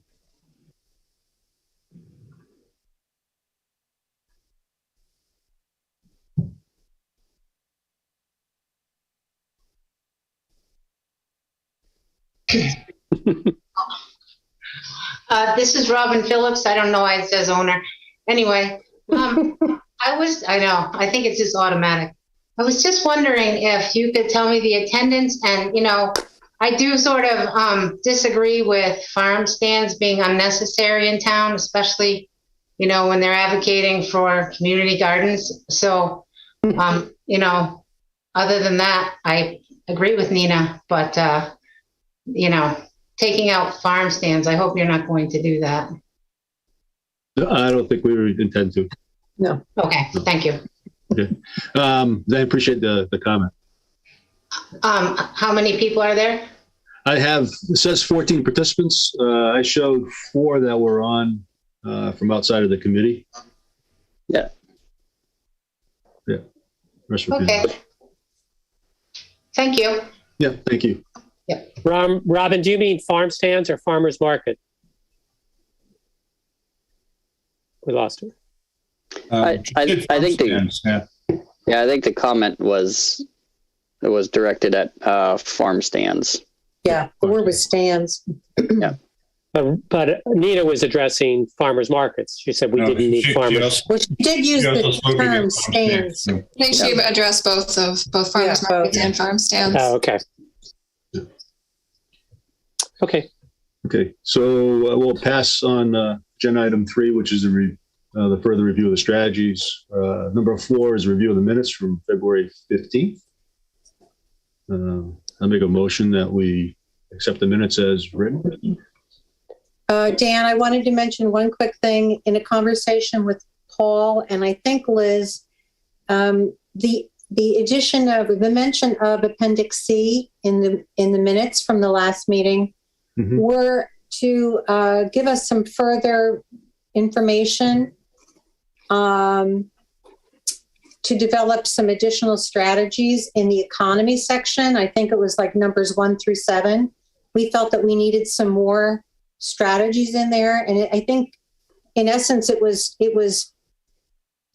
This is Robin Phillips. I don't know why it says owner. Anyway, I think it's just automatic. I was just wondering if you could tell me the attendance, and, I do sort of disagree with farm stands being unnecessary in town, especially, when they're advocating for community gardens. So, other than that, I agree with Nina, but, taking out farm stands, I hope you're not going to do that. I don't think we intend to. No. Okay, thank you. Okay. I appreciate the comment. How many people are there? It says 14 participants. I showed 4 that were on from outside of the committee. Yeah. Yeah. Rest were Okay. Thank you. Yeah, thank you. Robin, do you mean farm stands or farmers market? We lost her. I think I think the comment was directed at farm stands. Yeah, the word was stands. Yeah. But Nina was addressing farmers markets. She said we didn't need farmers. Well, she did use the term stands. I think she addressed both farmers markets and farm stands. Oh, okay. Okay. Okay, so we'll pass on agenda item 3, which is the further review of the strategies. Number 4 is review of the minutes from February 15th. I'll make a motion that we accept the minutes as written. Dan, I wanted to mention one quick thing. In a conversation with Paul and I think Liz, the addition of the mention of Appendix C in the minutes from the last meeting were to give us some further information to develop some additional strategies in the economy section. I think it was like numbers 1 through 7. We felt that we needed some more strategies in there. And I think in essence, it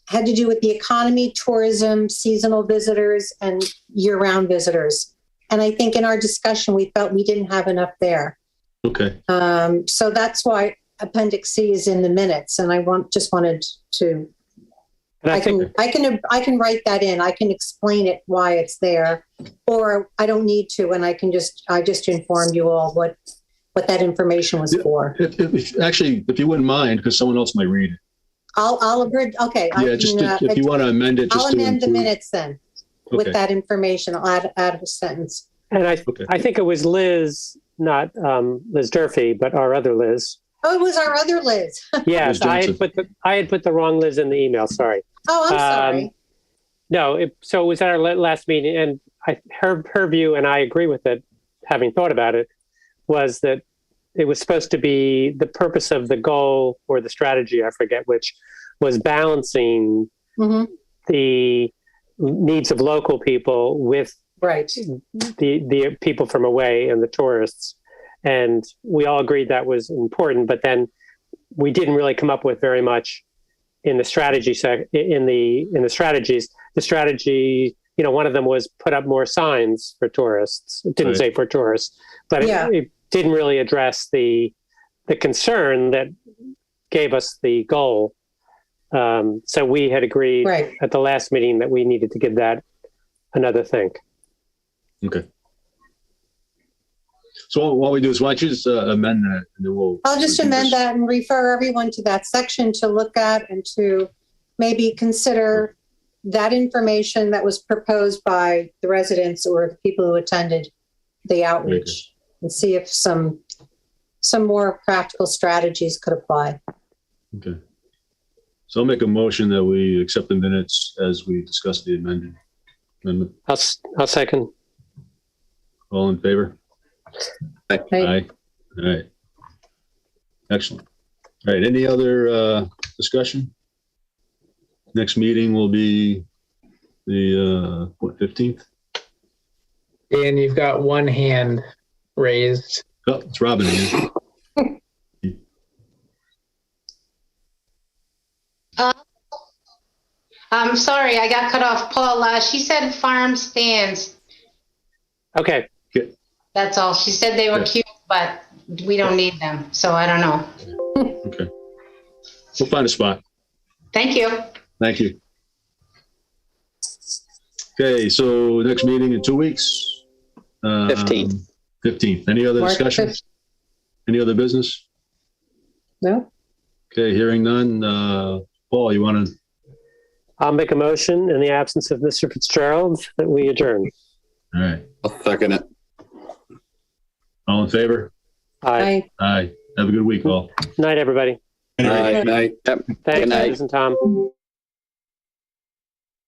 had to do with the economy, tourism, seasonal visitors, and year-round visitors. And I think in our discussion, we felt we didn't have enough there. Okay. So that's why Appendix C is in the minutes. And I just wanted to, I can write that in. I can explain it why it's there, or I don't need to, and I just informed you all what that information was for. If you wouldn't mind, because someone else might read it. I'll agree. Okay. Yeah, if you want to amend it, I'll amend the minutes then with Okay. that information. I'll add a sentence. And I think it was Liz, not Liz Durfee, but our other Liz. Oh, it was our other Liz. Yes, I had put the wrong Liz in the email. Sorry. Oh, I'm sorry. No, so it was at our last meeting, and her view, and I agree with it, having thought about it, was that it was supposed to be the purpose of the goal or the strategy, I forget which, was balancing the needs of local people with the people from away and the tourists. And we all agreed that was important, but then we didn't really come up with very much in the strategy in the strategies. The strategy, one of them was put up more signs for tourists. It didn't say for tourists, but it didn't really address the concern that gave us the goal. So we had agreed at the last meeting that we needed to give that another think. Okay. So what we do is, why don't you just amend that, and then I'll just amend that and refer everyone to that section to look at and to maybe consider that information that was proposed by the residents or the people who attended the outreach, and see if some more practical strategies could apply. Okay. So I'll make a motion that we accept the minutes as we discussed the amendment. I'll second. All in favor? Aye. Aye. All right. Excellent. All right. Any other discussion? Next meeting will be the 15th? Dan, you've got one hand raised. Oh, it's Robin again. I'm sorry, I got cut off. Paul, she said farm stands. Okay. Good. That's all. She said they were cute, but we don't need them. So I don't know. Okay. We'll find a spot. Thank you. Thank you. Okay, so next meeting in 2 weeks. 15th. 15th. Any other March discussion? 5th. Any other business? No? Okay, hearing none. Paul, you want to? I'll make a motion in the absence of Mr. Fitzgerald that we adjourn. All right. I'll second it. All in favor? Aye. Aye. Have a good week, all. Night, everybody. Night. Yep. Thanks, Good night. Liz and Tom.